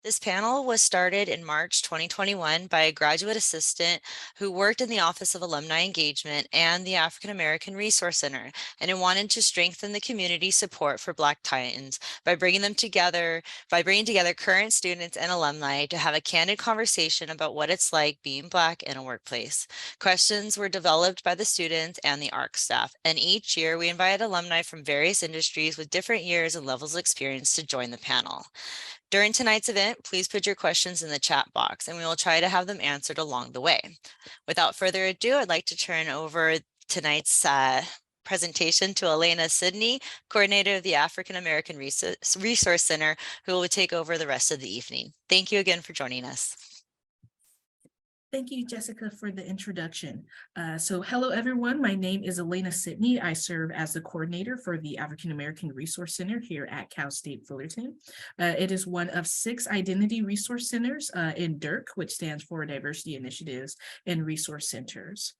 This panel was started in March 2021 by a graduate assistant who worked in the Office of Alumni Engagement and the African American Resource Center, and it wanted to strengthen the community support for Black Titans by bringing together current students and alumni to have a candid conversation about what it's like being Black in a workplace. Questions were developed by the students and the ARC staff, and each year we invited alumni from various industries with different years and levels of experience to join the panel. During tonight's event, please put your questions in the chat box and we will try to have them answered along the way. Without further ado, I'd like to turn over tonight's presentation to Elena Sidney, coordinator of the African American Resource Center, who will take over the rest of the evening. Thank you again for joining us. Thank you, Jessica, for the introduction. So hello, everyone. My name is Elena Sidney. I serve as the coordinator for the African American Resource Center here at Cal State Fullerton. It is one of 6 identity resource centers in DIRC, which stands for Diversity Initiatives and Resource Centers.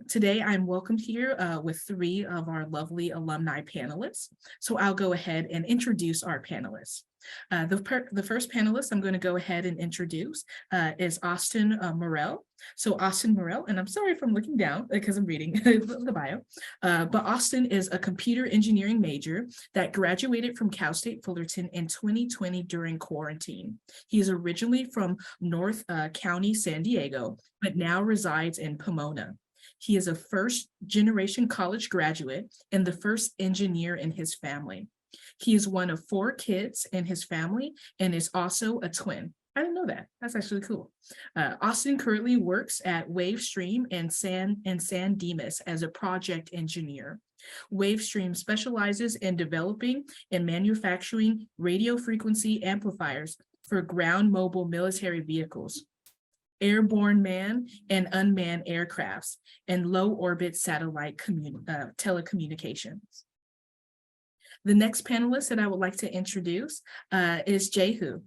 Today, I'm welcomed here with 3 of our lovely alumni panelists. So I'll go ahead and introduce our panelists. The first panelist I'm going to go ahead and introduce is Austin Morell. So Austin Morell, and I'm sorry if I'm looking down because I'm reading the bio, but Austin is a computer engineering major that graduated from Cal State Fullerton in 2020 during quarantine. He is originally from North County, San Diego, but now resides in Pomona. He is a first-generation college graduate and the first engineer in his family. He is one of 4 kids in his family and is also a twin. I didn't know that. That's actually cool. Austin currently works at Wavestream and San Dimas as a project engineer. Wavestream specializes in developing and manufacturing radio frequency amplifiers for ground mobile military vehicles, airborne manned and unmanned aircrafts, and low orbit satellite telecommunications. The next panelist that I would like to introduce is Jehu.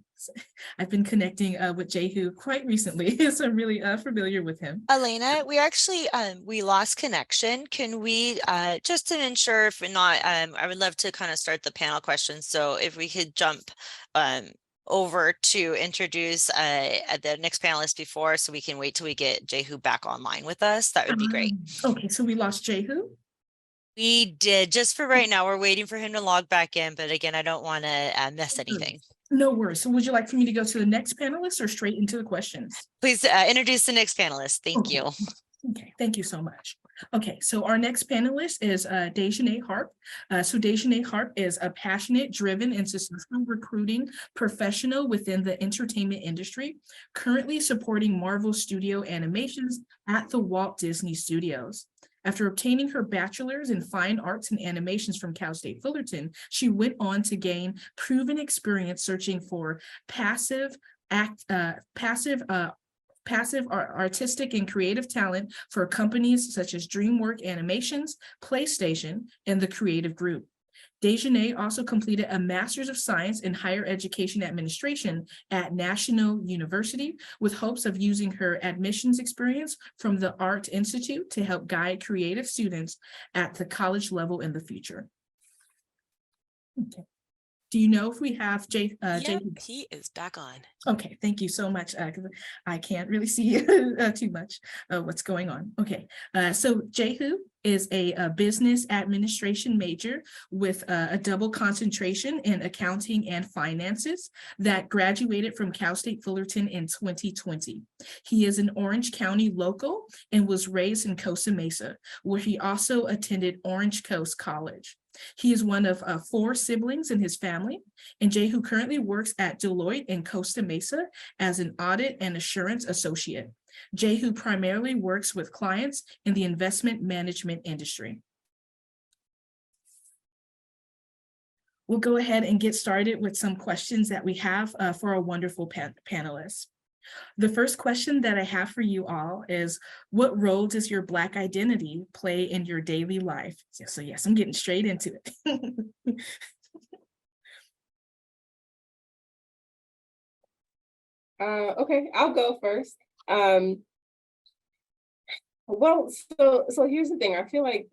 I've been connecting with Jehu quite recently, so I'm really familiar with him. Elena, we actually, we lost connection. Can we, just to ensure if not, I would love to kind of start the panel questions. So if we could jump over to introduce the next panelist before, so we can wait till we get Jehu back online with us, that would be great. Okay, so we lost Jehu? We did, just for right now. We're waiting for him to log back in, but again, I don't want to miss anything. No worries. So would you like for me to go to the next panelist or straight into the questions? Please introduce the next panelist. Thank you. Okay, thank you so much. Okay, so our next panelist is Dejanay Harp. So Dejanay Harp is a passionate, driven, and successful recruiting professional within the entertainment industry, currently supporting Marvel Studio animations at the Walt Disney Studios. After obtaining her bachelor's in fine arts and animations from Cal State Fullerton, she went on to gain proven experience searching for passive artistic and creative talent for companies such as DreamWorks Animations, PlayStation, and the Creative Group. Dejanay also completed a Master's of Science in Higher Education Administration at National University with hopes of using her admissions experience from the Art Institute to help guide creative students at the college level in the future. Okay. Do you know if we have Jay? He is back on. Okay, thank you so much, because I can't really see too much what's going on. Okay, so Jehu is a business administration major with a double concentration in accounting and finances that graduated from Cal State Fullerton in 2020. He is an Orange County local and was raised in Costa Mesa, where he also attended Orange Coast College. He is one of 4 siblings in his family, and Jehu currently works at Deloitte in Costa Mesa as an audit and assurance associate. Jehu primarily works with clients in the investment management industry. We'll go ahead and get started with some questions that we have for our wonderful panelists. The first question that I have for you all is, what role does your Black identity play in your daily life? So yes, I'm getting straight into it. Okay, I'll go first. Well, so here's the thing. I feel like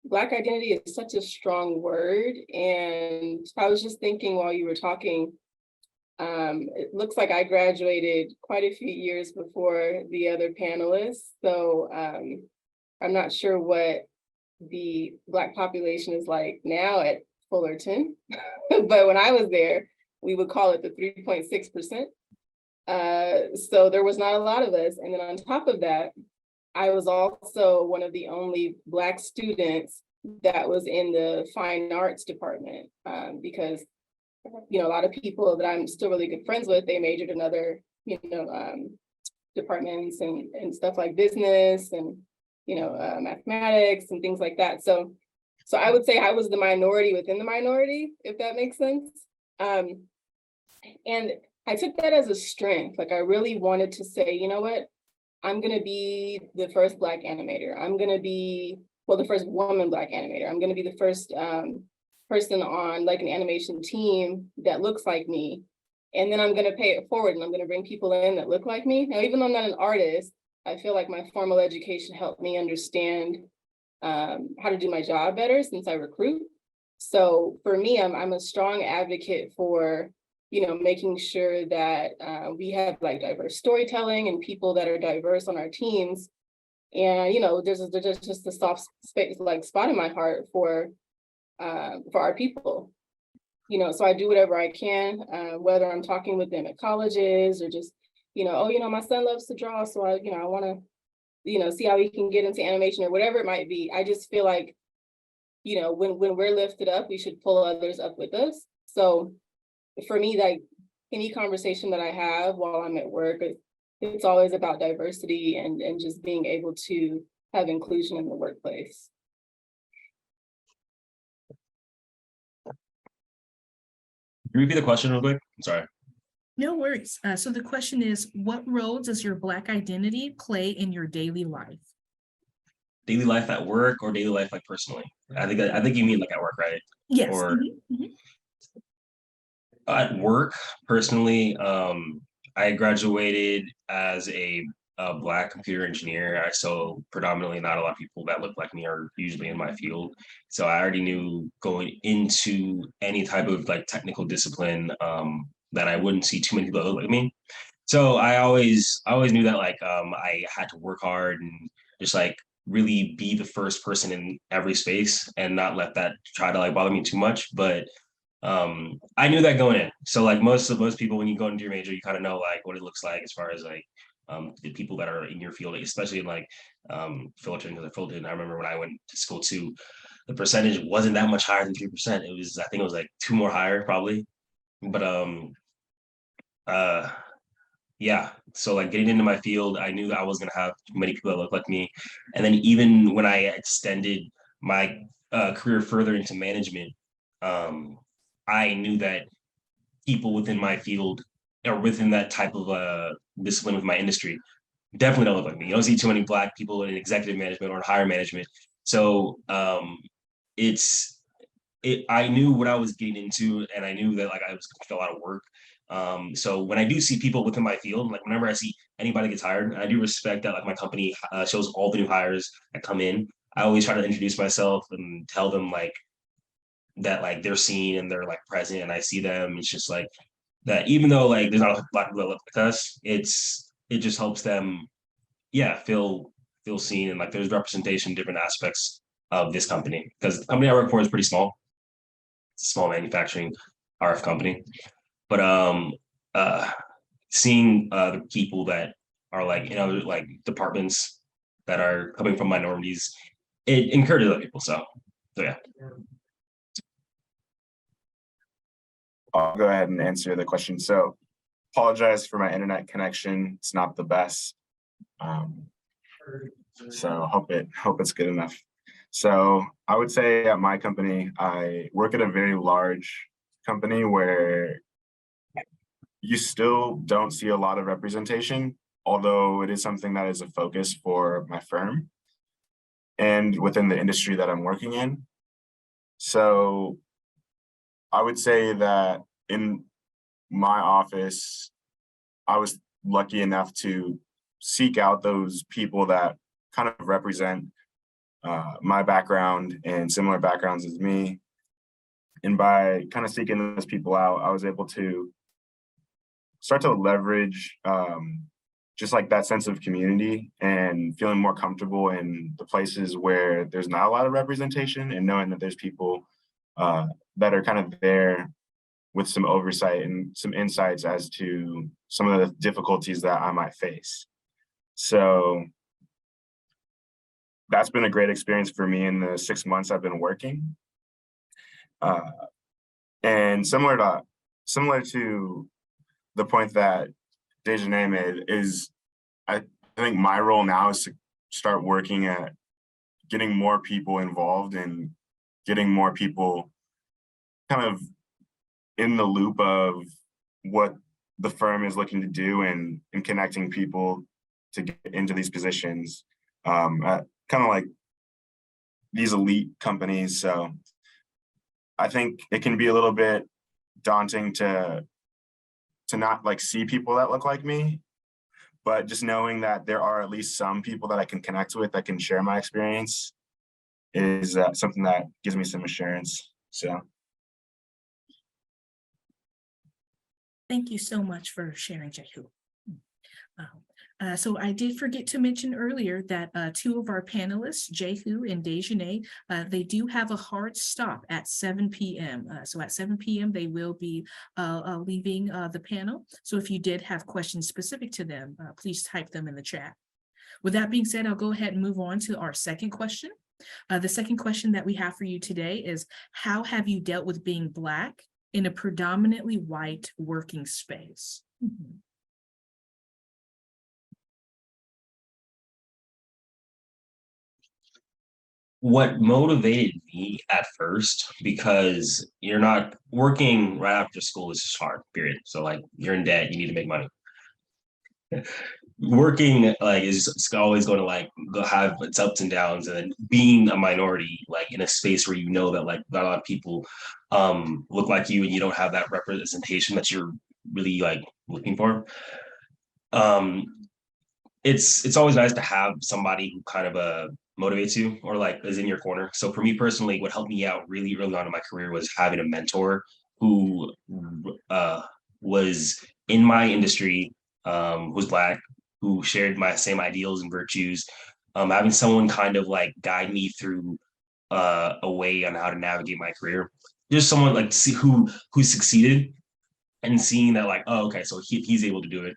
Black identity is such a strong word, and I was just thinking while you were talking, It looks like I graduated quite a few years before the other panelists. So I'm not sure what the Black population is like now at Fullerton, but when I was there, we would call it the 3.6%. So there was not a lot of us. And then on top of that, I was also one of the only Black students that was in the fine arts department, because a lot of people that I'm still really good friends with, they majored in other departments and stuff like business and mathematics and things like that. So I would say I was the minority within the minority, if that makes sense. And I took that as a strength. Like I really wanted to say, you know what, I'm gonna be the first Black animator. I'm gonna be, well, the first woman Black animator. I'm gonna be the first person on like an animation team that looks like me. And then I'm gonna pay it forward and I'm gonna bring people in that look like me. Now, even though I'm not an artist, I feel like my formal education helped me understand how to do my job better since I recruit. So for me, I'm a strong advocate for making sure that we have like diverse storytelling and people that are diverse on our teams. And there's just a soft space, like spot in my heart for our people. So I do whatever I can, whether I'm talking with them at colleges or just my son loves to draw, so I want to see how he can get into animation or whatever it might be. I just feel like when we're lifted up, we should pull others up with us. So for me, like any conversation that I have while I'm at work, it's always about diversity and just being able to have inclusion in the workplace. Can you repeat the question real quick? I'm sorry. No worries. So the question is, what role does your Black identity play in your daily life? Daily life at work or daily life like personally? I think you mean like at work, right? Yes. Or at work personally, I graduated as a Black computer engineer. I saw predominantly not a lot of people that look like me are usually in my field. So I already knew going into any type of like technical discipline that I wouldn't see too many people that look like me. So I always knew that like I had to work hard and just like really be the first person in every space and not let that try to like bother me too much. But I knew that going in. So like most people, when you go into your major, you kind of know like what it looks like as far as like the people that are in your field, especially in like Fullerton, because Fullerton, I remember when I went to school too, the percentage wasn't that much higher than 3%. It was, I think it was like 2 more higher probably. But yeah, so like getting into my field, I knew that I was gonna have many people that look like me. And then even when I extended my career further into management, I knew that people within my field or within that type of discipline with my industry definitely don't look like me. You don't see too many Black people in executive management or in higher management. So I knew what I was getting into, and I knew that like I was going to do a lot of work. So when I do see people within my field, like whenever I see anybody gets hired, I do respect that like my company shows all the new hires that come in. I always try to introduce myself and tell them like that like they're seen and they're like present and I see them. It's just like that even though like there's not a lot of people that look like us, it just helps them, yeah, feel seen and like there's representation in different aspects of this company because the company I work for is pretty small. It's a small manufacturing RF company. But seeing the people that are like in other like departments that are coming from minorities, it encourages other people. So yeah. I'll go ahead and answer the question. So apologize for my internet connection. It's not the best. So hope it's good enough. So I would say at my company, I work at a very large company where you still don't see a lot of representation, although it is something that is a focus for my firm and within the industry that I'm working in. So I would say that in my office, I was lucky enough to seek out those people that kind of represent my background and similar backgrounds as me. And by kind of seeking those people out, I was able to start to leverage just like that sense of community and feeling more comfortable in the places where there's not a lot of representation, and knowing that there's people that are kind of there with some oversight and some insights as to some of the difficulties that I might face. So that's been a great experience for me in the 6 months I've been working. And similar to the point that Dejanay made, is I think my role now is to start working at getting more people involved and getting more people kind of in the loop of what the firm is looking to do, and connecting people to get into these positions at kind of like these elite companies. So I think it can be a little bit daunting to not like see people that look like me, but just knowing that there are at least some people that I can connect with that can share my experience is something that gives me some assurance. So. Thank you so much for sharing, Jehu. So I did forget to mention earlier that two of our panelists, Jehu and Dejanay, they do have a hard stop at 7 p.m. So at 7 p.m. they will be leaving the panel. So if you did have questions specific to them, please type them in the chat. With that being said, I'll go ahead and move on to our second question. The second question that we have for you today is, how have you dealt with being Black in a predominantly white working space? What motivated me at first, because you're not working right after school is just hard, period. So like you're in debt, you need to make money. Working like is it's always going to like go have its ups and downs, and then being a minority like in a space where you know that like not a lot of people look like you, and you don't have that representation that you're really like looking for. It's always nice to have somebody who kind of motivates you or like is in your corner. So for me personally, what helped me out really early on in my career was having a mentor who was in my industry, was Black, who shared my same ideals and virtues. Having someone kind of like guide me through a way on how to navigate my career. Just someone like see who succeeded, and seeing that like, oh, okay, so he's able to do it.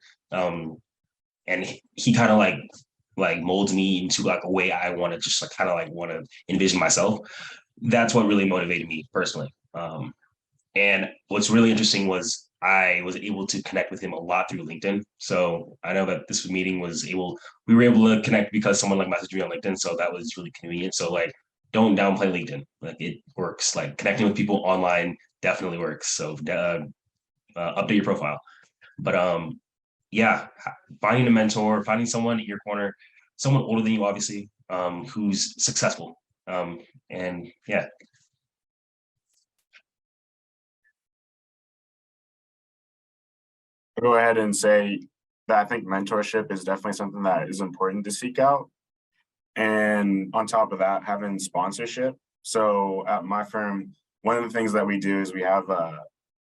And he kind of like molds me into like a way I want to just like kind of like want to envision myself. That's what really motivated me personally. And what's really interesting was I was able to connect with him a lot through LinkedIn. So I know that this meeting we were able to connect because someone like messaged me on LinkedIn. So that was really convenient. So like, don't downplay LinkedIn. Like it works. Like connecting with people online definitely works. So update your profile. But yeah, finding a mentor, finding someone in your corner, someone older than you, obviously, who's successful. And yeah. I'll go ahead and say that I think mentorship is definitely something that is important to seek out. And on top of that, having sponsorship. So at my firm, one of the things that we do is we have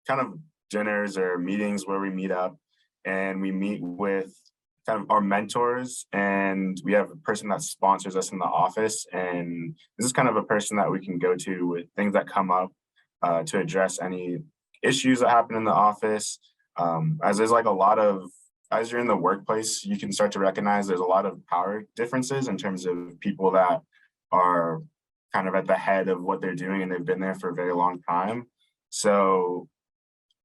kind of dinners or meetings where we meet up and we meet with kind of our mentors, and we have a person that sponsors us in the office. And this is kind of a person that we can go to with things that come up to address any issues that happen in the office. As there's like a lot of, as you're in the workplace, you can start to recognize there's a lot of power differences in terms of people that are kind of at the head of what they're doing and they've been there for a very long time. So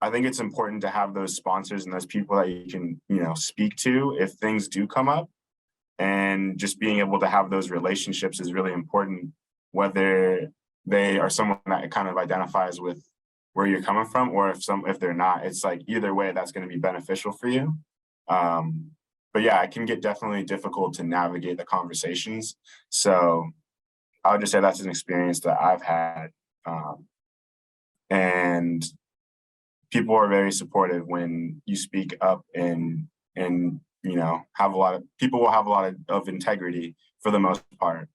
I think it's important to have those sponsors and those people that you can, speak to if things do come up. And just being able to have those relationships is really important, whether they are someone that kind of identifies with where you're coming from, or if they're not. It's like either way, that's going to be beneficial for you. But yeah, it can get definitely difficult to navigate the conversations. So I would just say that's an experience that I've had. And people are very supportive when you speak up and have a lot of people will have a lot of integrity for the most part.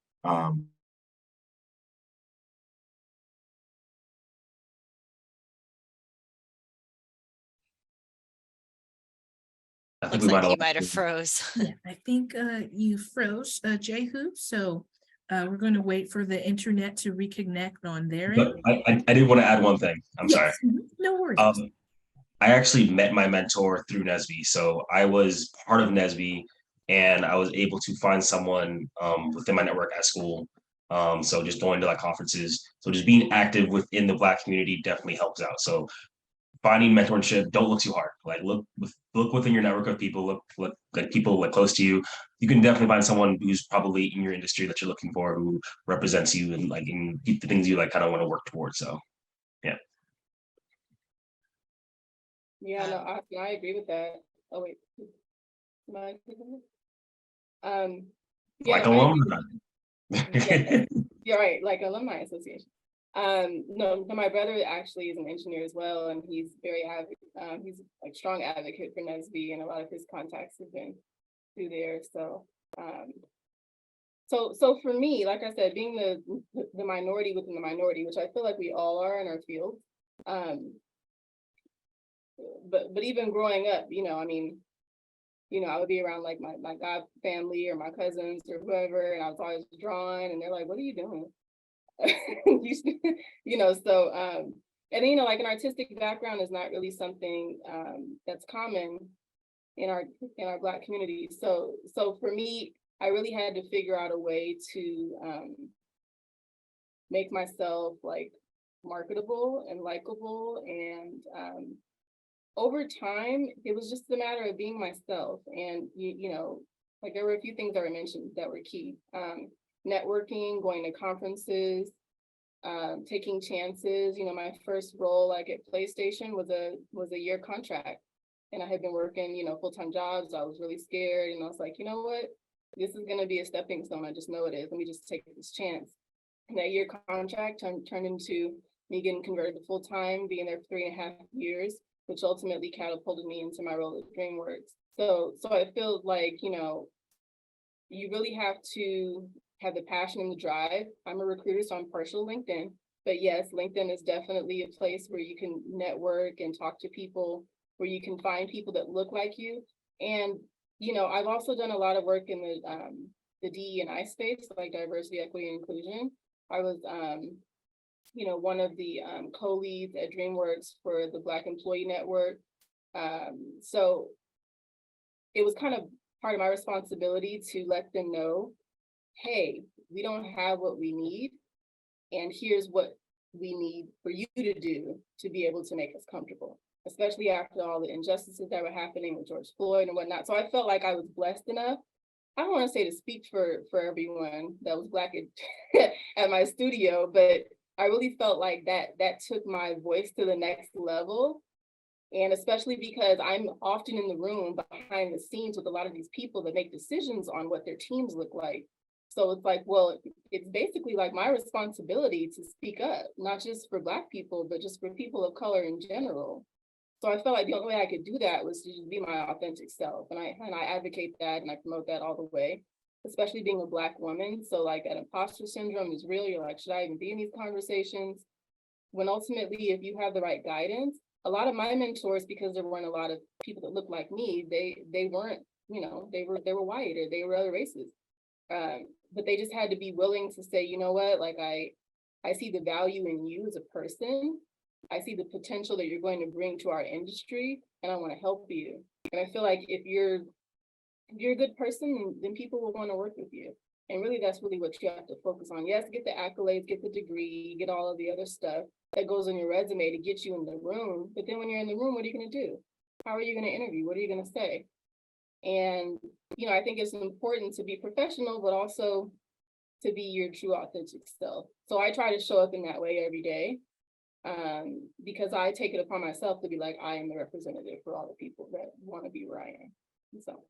I think Looks we might like have you lost might have you. froze. Yeah, I think you froze, Jehu. So we're going to wait for the internet to reconnect on their But end. I did want to add one thing. I'm sorry. Yes, no worries. I actually met my mentor through NSBE. So I was part of NSBE and I was able to find someone within my network at school. So just going to like conferences. So just being active within the Black community definitely helps out. So finding mentorship, don't look too hard. Like look within your network of people, look like people like close to you. You can definitely find someone who's probably in your industry that you're looking for, who represents you and like in the things you like kind of want to work towards. So yeah. Yeah, no, I agree with that. Oh wait. Am I taking it? Yeah, Like no, I agree with alumni. yeah, you're right, like alumni association. No, my brother actually is an engineer as well, and he's very he's like strong advocate for NSBE, and a lot of his contacts have been through there. So, so for me, like I said, being the minority within the minority, which I feel like we all are in our field, but even growing up, I mean, I would be around like my god family or my cousins or whoever, and I was always drawing, and they're like, "What are you doing?" So and then, like an artistic background is not really something that's common in our Black community. So for me, I really had to figure out a way to make myself like marketable and likable, and over time, it was just a matter of being myself. And, like there were a few things that were mentioned that were key. Networking, going to conferences, taking chances. My first role like at PlayStation was a year contract. And I had been working, full-time jobs. I was really scared. And I was like, you know what? This is going to be a stepping stone. I just know it is. Let me just take this chance. And that year contract turned into me getting converted to full-time, being there for 3.5 years, which ultimately catapulted me into my role at DreamWorks. So I feel like, you really have to have the passion and the drive. I'm a recruiter, so I'm partial LinkedIn. But yes, LinkedIn is definitely a place where you can network and talk to people, where you can find people that look like you. And, I've also done a lot of work in the DE&I space, like diversity, equity, and inclusion. I was one of the co-leads at DreamWorks for the Black Employee Network. So it was kind of part of my responsibility to let them know, hey, we don't have what we need, and here's what we need for you to do to be able to make us comfortable, especially after all the injustices that were happening with George Floyd and whatnot. So I felt like I was blessed enough. I don't want to say to speak for everyone that was Black at my studio, but I really felt like that took my voice to the next level. And especially because I'm often in the room behind the scenes with a lot of these people that make decisions on what their teams look like. So it's like, well, it's basically like my responsibility to speak up, not just for Black people, but just for people of color in general. So I felt like the only way I could do that was to just be my authentic self. And I advocate that and I promote that all the way, especially being a Black woman. So like that imposter syndrome is real. You're like, should I even be in these conversations? When ultimately, if you have the right guidance, a lot of my mentors, because there weren't a lot of people that looked like me, they weren't, they were white or they were other races. But they just had to be willing to say, you know what, like I see the value in you as a person. I see the potential that you're going to bring to our industry, and I want to help you. And I feel like if you're a good person, then people will want to work with you. And really, that's really what you have to focus on. Yes, get the accolades, get the degree, get all of the other stuff that goes on your resume to get you in the room. But then when you're in the room, what are you going to do? How are you going to interview? What are you going to say? And, I think it's important to be professional, but also to be your true authentic self. So I try to show up in that way every day, because I take it upon myself to be like, I am the representative for all the people that want to be where I am. So.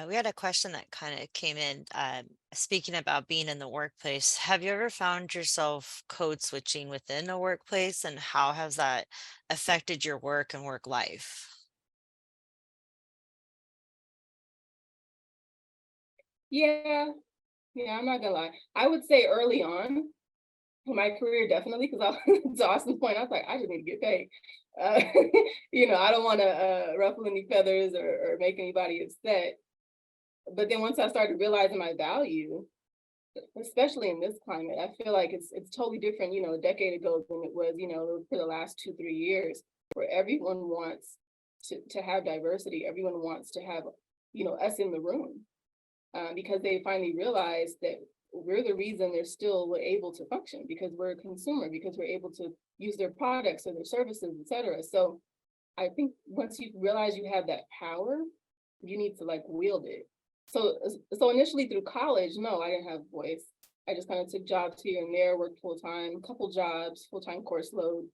We had a question that kind of came in, speaking about being in the workplace. Have you ever found yourself code switching within a workplace, and how has that affected your work and work life? Yeah, I'm not gonna lie. I would say early on, my career, definitely, because to Austin's point, I was like, I just need to get paid. I don't want to ruffle any feathers or make anybody upset. But then once I started realizing my value, especially in this climate, I feel like it's totally different, a decade ago than it was, for the last 2-3 years, where everyone wants to have diversity. Everyone wants to have, us in the room, because they finally realized that we're the reason they're still able to function, because we're a consumer, because we're able to use their products or their services, et cetera. So I think once you realize you have that power, you need to like wield it. So initially through college, no, I didn't have a voice. I just kind of took jobs here and there, worked full-time, couple jobs, full-time course load.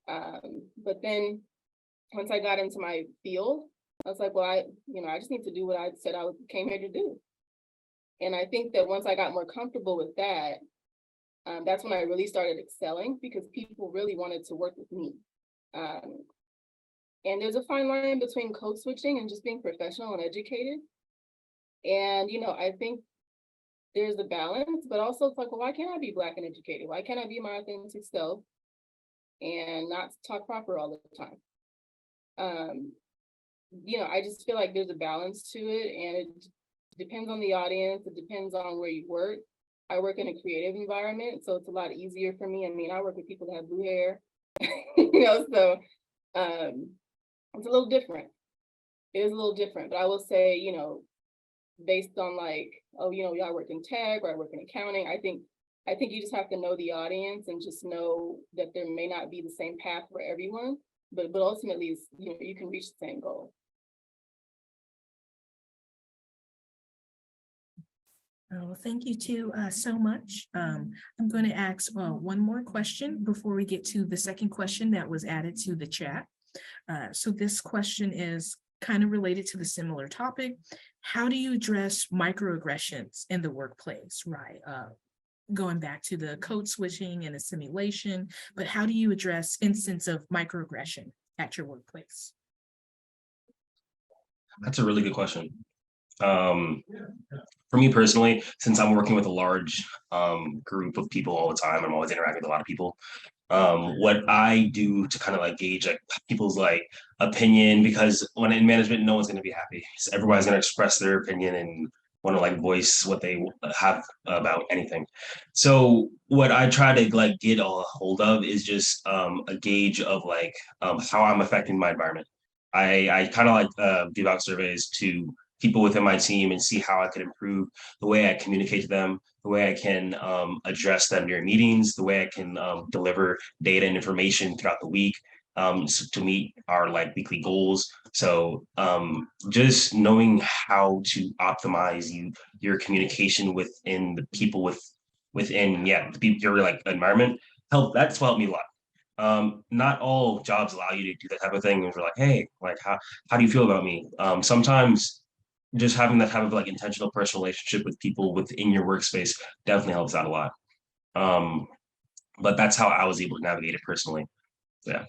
But then once I got into my field, I was like, well, I just need to do what I said I came here to do. And I think that once I got more comfortable with that, that's when I really started excelling, because people really wanted to work with me. And there's a fine line between code switching and just being professional and educated. And, I think there's a balance, but also it's like, well, why can't I be Black and educated? Why can't I be my authentic self and not talk proper all the time? I just feel like there's a balance to it, and it depends on the audience. It depends on where you work. I work in a creative environment, so it's a lot easier for me. I mean, I work with people that have blue hair, so it's a little different. It is a little different, but I will say, based on like, oh, y'all work in tech or I work in accounting, I think you just have to know the audience and just know that there may not be the same path for everyone, but ultimately, it's, you can reach the same goal. Oh, thank you too so much. I'm going to ask one more question before we get to the second question that was added to the chat. So this question is kind of related to the similar topic. How do you address microaggressions in the workplace, right? Going back to the code switching and assimilation, but how do you address instance of microaggression at your workplace? That's a really good question. For me personally, since I'm working with a large group of people all the time, I'm always interacting with a lot of people. What I do to kind of like gauge like people's like opinion, because when in management, no one's going to be happy. So everybody's going to express their opinion and want to like voice what they have about anything. So what I try to like get a hold of is just a gauge of like how I'm affecting my environment. I kind of like give out surveys to people within my team and see how I could improve the way I communicate to them, the way I can address them during meetings, the way I can deliver data and information throughout the week to meet our like weekly goals. So just knowing how to optimize your communication within the people within your like environment that's helped me a lot. Not all jobs allow you to do that type of thing. And we're like, hey, like how do you feel about me? Sometimes just having that type of like intentional personal relationship with people within your workspace definitely helps out a lot. But that's how I was able to navigate it personally. Yeah.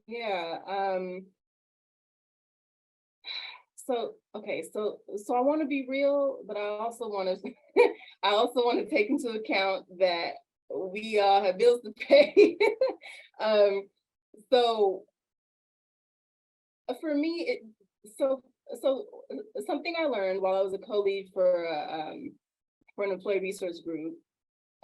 Yeah. So I want to be real, but I also want to I also want to take into account that we all have bills to pay. So for me, so something I learned while I was a co-lead for an employee resource group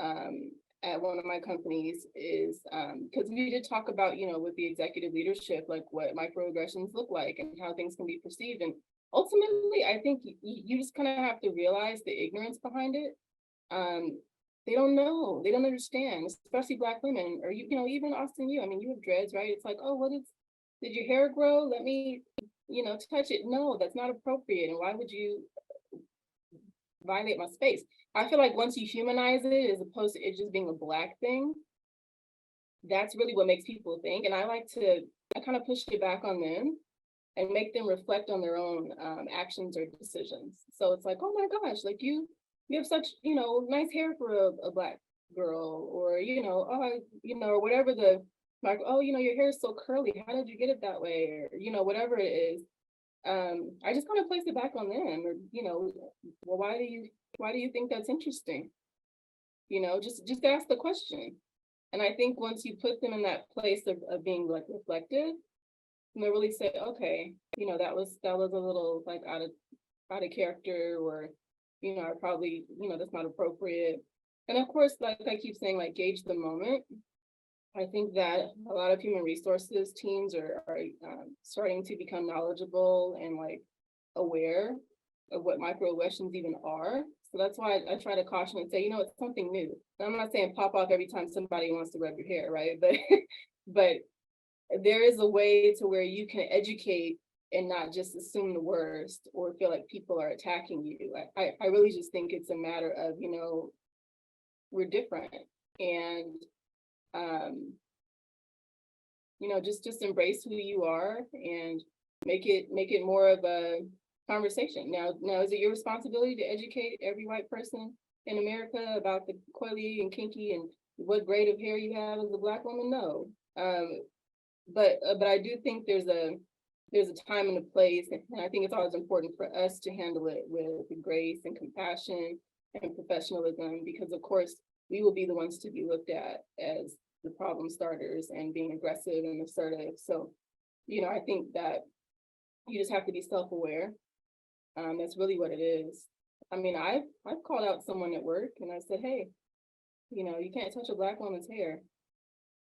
at one of my companies is because we did talk about, with the executive leadership, like what microaggressions look like and how things can be perceived. And ultimately, I think you just kind of have to realize the ignorance behind it. They don't know, they don't understand, especially Black women, or even Austin, I mean, you have dreads, right? It's like, oh, did your hair grow? Let me, touch it. No, that's not appropriate. And why would you violate my space? I feel like once you humanize it, as opposed to it just being a Black thing, that's really what makes people think. And I kind of push it back on them and make them reflect on their own actions or decisions. So it's like, oh my gosh, like you have such, nice hair for a Black girl, or, or whatever like, oh, your hair is so curly. How did you get it that way? Or, whatever it is. I just kind of place it back on them, or, you know, well, why do you think that's interesting? You know, just ask the question. And I think once you put them in that place of being like reflective, and they really say, okay, you know, that was a little like out of character, or, you know, I probably, you know, that's not appropriate. And of course, like I keep saying, like, gauge the moment. I think that a lot of human resources teams are starting to become knowledgeable and like aware of what microaggressions even are. So that's why I try to caution and say, you know, it's something new. And I'm not saying pop off every time somebody wants to rub your hair, right? But but there is a way to where you can educate and not just assume the worst or feel like people are attacking you. I really just think it's a matter of, you know, we're different, and you know, just embrace who you are and make it more of a conversation. Now, is it your responsibility to educate every white person in America about the coily and kinky and what grade of hair you have as a Black woman? No. But I do think there's a time and a place, and I think it's always important for us to handle it with grace and compassion and professionalism, because of course we will be the ones to be looked at as the problem starters and being aggressive and assertive. So, you know, I think that you just have to be self-aware. That's really what it is. I mean, I've called out someone at work and I said, hey, you know, you can't touch a Black woman's hair.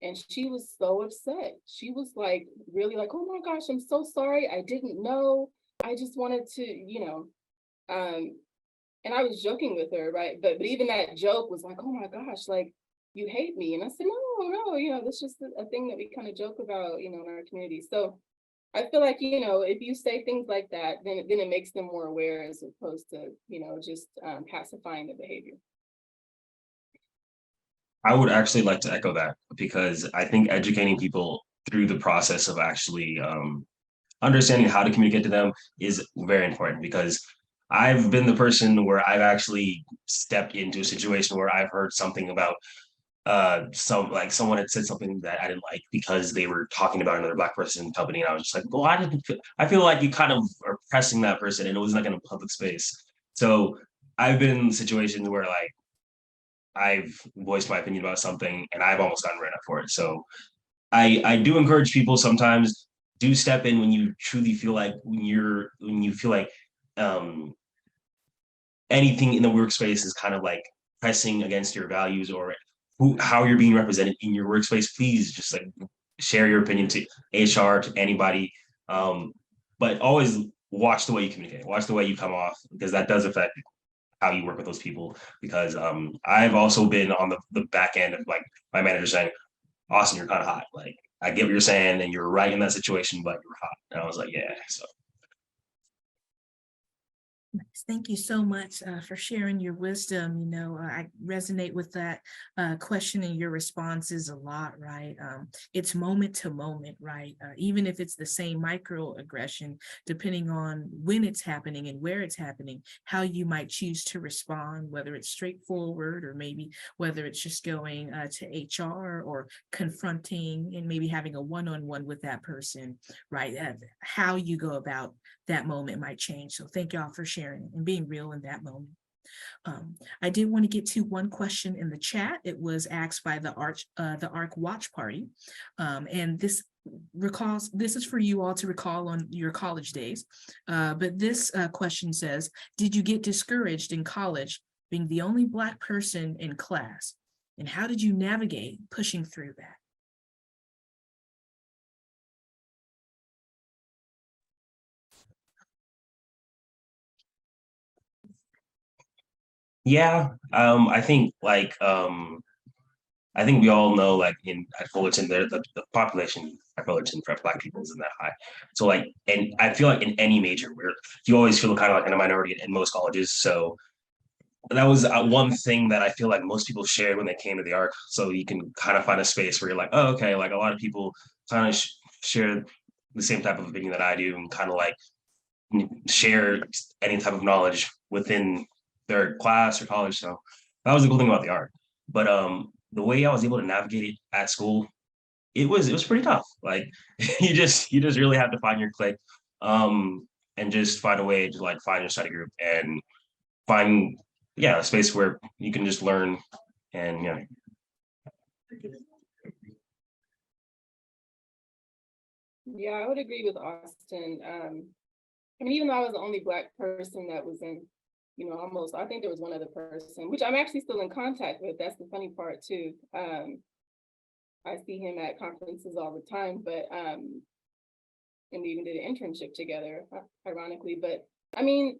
And she was so upset. She was like, really like, oh my gosh, I'm so sorry. I didn't know. I just wanted to, you know, and I was joking with her, right? But even that joke was like, oh my gosh, like, you hate me. And I said, no, you know, that's just a thing that we kind of joke about, you know, in our community. So I feel like, you know, if you say things like that, then it makes them more aware, as opposed to, you know, just pacifying the behavior. I would actually like to echo that, because I think educating people through the process of actually understanding how to communicate to them is very important, because I've been the person where I've actually stepped into a situation where I've heard something about someone had said something that I didn't like because they were talking about another Black person in the company, and I was just like, well, I feel like you kind of are pressing that person, and it was like in a public space. So I've been in situations where like I've voiced my opinion about something and I've almost gotten written up for it. So I do encourage people sometimes do step in when you truly feel like when you feel like um anything in the workspace is kind of like pressing against your values, or how you're being represented in your workspace. Please just like share your opinion to HR, to anybody. But always watch the way you communicate, watch the way you come off, because that does affect how you work with those people. Because I've also been on the back end of like my manager saying, Austin, you're kind of hot. Like, I get what you're saying and you're right in that situation, but you're hot. And I was like, yeah. So Thank you so much for sharing your wisdom. You know, I resonate with that question and your responses a lot, right? It's moment to moment, right? Even if it's the same microaggression, depending on when it's happening and where it's happening, how you might choose to respond, whether it's straightforward or maybe whether it's just going to HR or confronting and maybe having a one-on-one with that person, right? How you go about that moment might change. So thank y'all for sharing and being real in that moment. I did want to get to one question in the chat. It was asked by the ARC Watch Party. And this is for you all to recall on your college days. But this question says, did you get discouraged in college being the only Black person in class? And how did you navigate pushing through that? yeah, I think like I think we all know like at Fullerton there the population at Fullerton for Black people isn't that high. So like, and I feel like in any major where you always feel kind of like in a minority in most colleges. So that was one thing that I feel like most people shared when they came to the ARC. So you can kind of find a space where you're like, oh, okay, like a lot of people kind of share the same type of opinion that I do, and kind of like share any type of knowledge within their class or college. So that was the cool thing about the ARC. But the way I was able to navigate it at school, it was pretty tough. Like you just really have to find your clique. and just find a way to like find your study group and find, yeah, a space where you can just learn and, you know. Yeah, I would agree with Austin. I mean, even though I was the only Black person that was in, you know, almost, I think there was one other person, which I'm actually still in contact with. That's the funny part too. I see him at conferences all the time, but, and we even did an internship together, ironically. But I mean,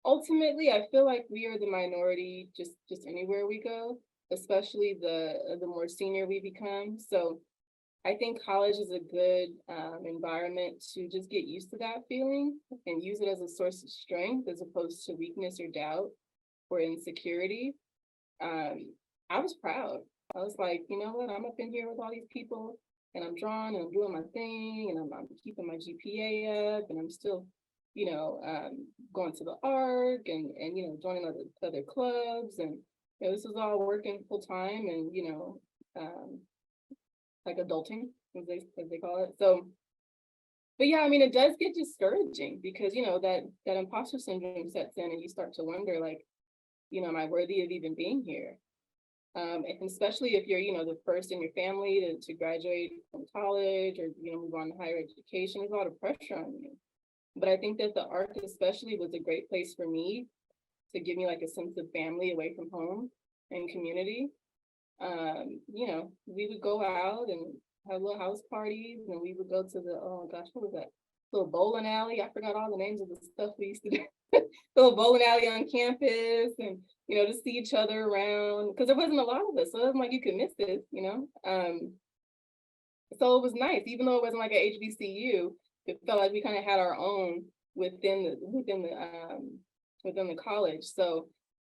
ultimately, I feel like we are the minority just anywhere we go, especially the more senior we become. So I think college is a good environment to just get used to that feeling and use it as a source of strength as opposed to weakness or doubt or insecurity. I was proud. I was like, you know what, I'm up in here with all these people and I'm drawing and I'm doing my thing and I'm keeping my GPA up and I'm still, you know, going to the ARC and you know, joining other clubs, and you know, this is all working full time and you know, like adulting, as they call it. So, but yeah, I mean, it does get discouraging because, you know, that imposter syndrome sets in and you start to wonder, like, you know, am I worthy of even being here? And especially if you're, you know, the first in your family to graduate from college or, you know, move on to higher education, there's a lot of pressure on you. But I think that the ARC especially was a great place for me to give me like a sense of family away from home and community. You know, we would go out and have little house parties and we would go to the, oh gosh, what was that? Little bowling alley. I forgot all the names of the stuff we used to do. Little bowling alley on campus and, you know, to see each other around because there wasn't a lot of us. So it wasn't like you could miss it, you know? So it was nice, even though it wasn't like a HBCU, it felt like we kind of had our own within the college. So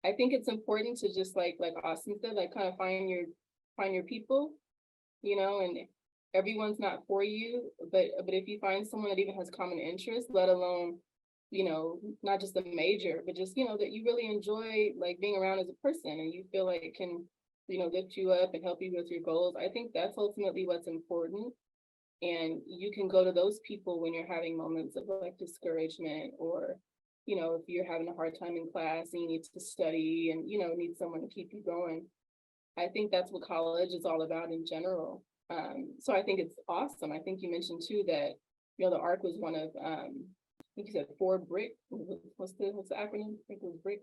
I think it's important to just like Austin said, like kind of find your people, you know, and everyone's not for you, but if you find someone that even has common interests, let alone, you know, not just a major, but just, you know, that you really enjoy like being around as a person and you feel like it can, you know, lift you up and help you with your goals. I think that's ultimately what's important. And you can go to those people when you're having moments of like discouragement or, you know, if you're having a hard time in class and you need to study and, you know, need someone to keep you going. I think that's what college is all about in general. So I think it's awesome. I think you mentioned too that, you know, the ARC was one of, I think you said 4 BRIC. What's the acronym? I think it was BRIC.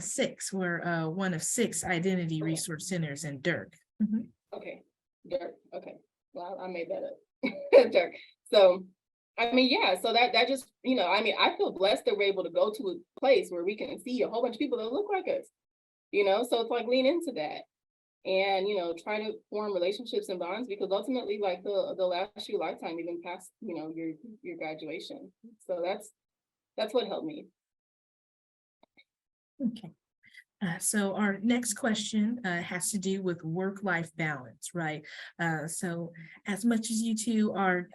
6. We're one of 6 identity resource centers in Dirk. Mhm. Okay, Dirk. Okay, well, I made that up. Dirk. So, I mean, yeah. So that just, you know, I mean, I feel blessed that we're able to go to a place where we can see a whole bunch of people that look like us. You know, so it's like lean into that, and you know, try to form relationships and bonds because ultimately, like they'll last your lifetime, even past, you know, your graduation. So that's what helped me. Okay. So our next question has to do with work-life balance, right? So as much as you two are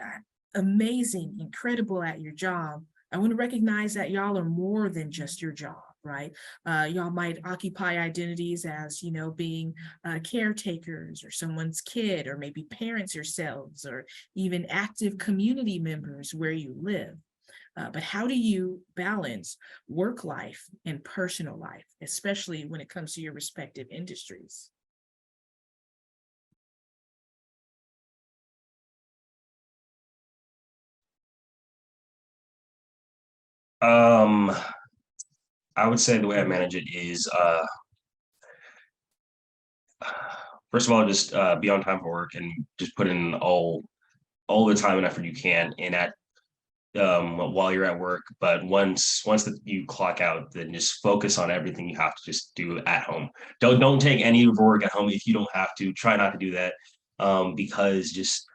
amazing, incredible at your job, I want to recognize that y'all are more than just your job, right? Y'all might occupy identities as, you know, being caretakers or someone's kid, or maybe parents yourselves, or even active community members where you live. But how do you balance work life and personal life, especially when it comes to your respective industries? I would say the way I manage it is, first of all, just be on time for work and just put in all the time and effort you can in at while you're at work. But once that you clock out, then just focus on everything you have to just do at home. Don't take any of your work at home if you don't have to. Try not to do that, because just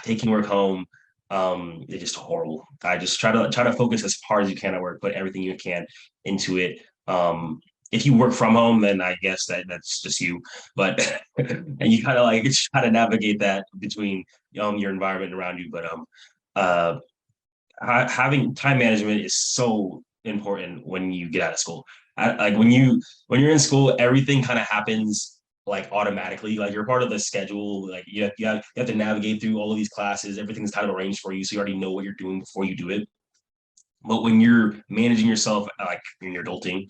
taking work home, it's just horrible. I just try to focus as hard as you can at work, put everything you can into it. If you work from home, then I guess that's just you. But and you kind of like try to navigate that between your environment around you. But having time management is so important when you get out of school. Like when you're in school, everything kind of happens like automatically. Like you're part of the schedule. Like you have to navigate through all of these classes. Everything's kind of arranged for you, so you already know what you're doing before you do it. But when you're managing yourself, like when you're adulting,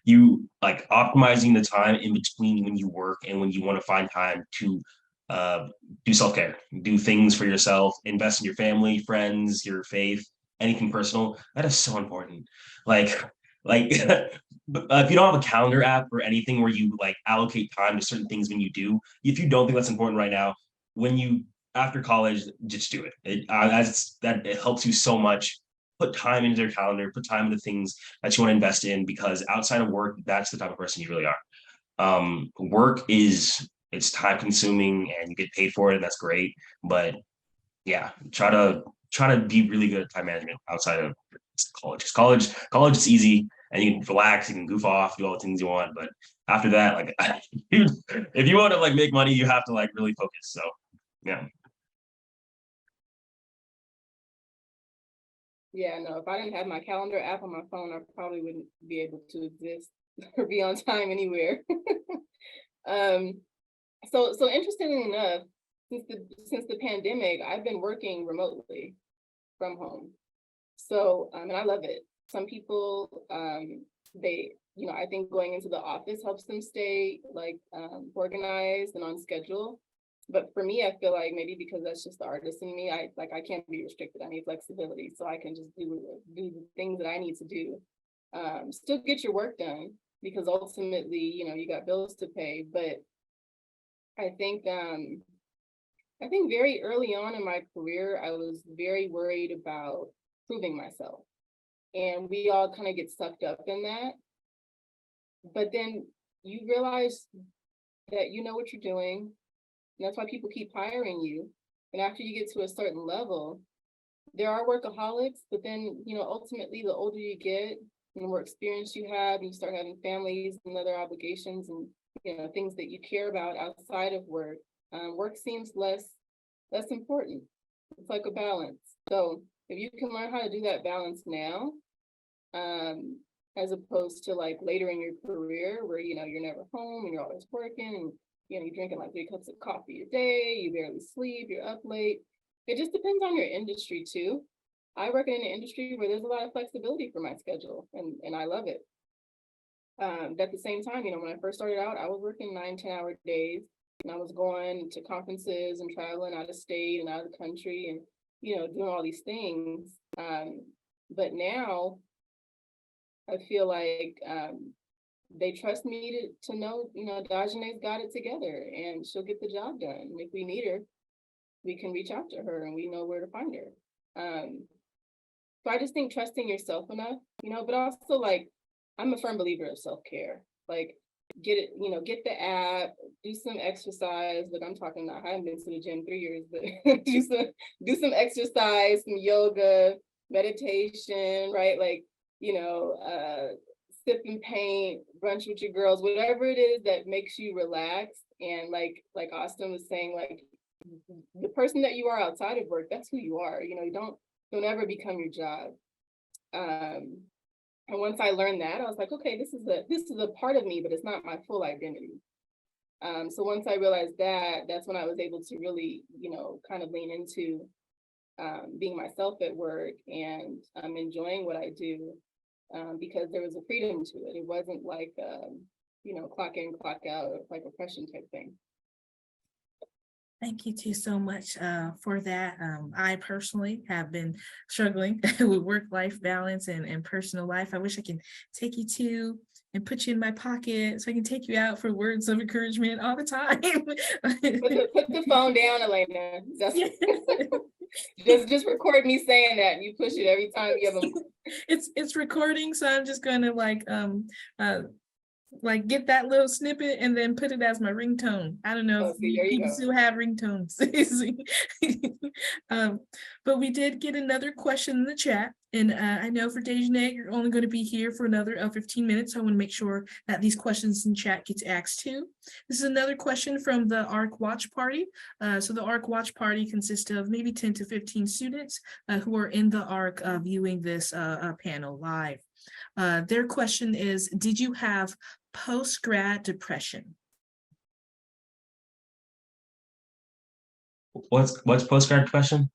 you like optimizing the time in between when you work and when you want to find time to uh, do self-care, do things for yourself, invest in your family, friends, your faith, anything personal. That is so important. Like, like if you don't have a calendar app or anything where you like allocate time to certain things when you do, if you don't think that's important right now, when you after college, just do it. That it helps you so much. Put time into their calendar, put time into things that you want to invest in, because outside of work, that's the type of person you really are. Work is it's time consuming and you get paid for it, and that's great. But yeah, try to be really good at time management outside of college. 'Cause college is easy and you can relax, you can goof off, do all the things you want. But after that, like if you want to like make money, you have to like really focus. So yeah. Yeah, no, if I didn't have my calendar app on my phone, I probably wouldn't be able to exist or be on time anywhere. Um, so interestingly enough, since the pandemic, I've been working remotely from home. So, and I love it. Some people, they, I think going into the office helps them stay like organized and on schedule. But for me, I feel like maybe because that's just the artist in me, I can't be restricted. I need flexibility, so I can just do the things that I need to do. Still get your work done, because ultimately, you got bills to pay. But I think very early on in my career, I was very worried about proving myself. And we all kind of get sucked up in that. But then you realize that you know what you're doing. And that's why people keep hiring you. And after you get to a certain level, there are workaholics, but then, ultimately the older you get and the more experience you have, and you start having families and other obligations and, things that you care about outside of work, work seems less important. It's like a balance. So if you can learn how to do that balance now, as opposed to like later in your career where, you're never home and you're always working and, you're drinking like 3 cups of coffee a day, you barely sleep, you're up late. It just depends on your industry too. I work in an industry where there's a lot of flexibility for my schedule, and I love it. At the same time, when I first started out, I was working 9-10-hour days, and I was going to conferences and traveling out of state and out of the country and, doing all these things. But now I feel like they trust me to know, Dajane's got it together and she'll get the job done. And if we need her, we can reach out to her and we know where to find her. So I just think trusting yourself enough, but also like, I'm a firm believer of self-care. Like get the app, do some exercise. But I'm talking about, I haven't been to the gym 3 years, but do some exercise, some yoga, meditation, right? Like, sip and paint, brunch with your girls, whatever it is that makes you relax. And like Austin was saying, like the person that you are outside of work, that's who you are. You don't ever become your job. And once I learned that, I was like, okay, this is a part of me, but it's not my full identity. So once I realized that, that's when I was able to really, kind of lean into being myself at work and enjoying what I do. Because there was a freedom to it. It wasn't like, clock in, clock out, like oppression type thing. Thank you too so much for that. I personally have been struggling with work-life balance and personal life. I wish I can take you to and put you in my pocket so I can take you out for words of encouragement all the time. Put the phone down, Elena. Just record me saying that, and you push it every time you have a. It's recording, so I'm just gonna like get that little snippet and then put it as my ringtone. I don't know if people still have ringtones. But we did get another question in the chat. And I know for Dejane, you're only going to be here for another 15 minutes. So I want to make sure that these questions in chat gets asked too. This is another question from the ARC Watch Party. So the ARC Watch Party consists of maybe 10 to 15 students who are in the ARC viewing this panel live. Their question is, did you have post-grad depression? What's post-grad depression?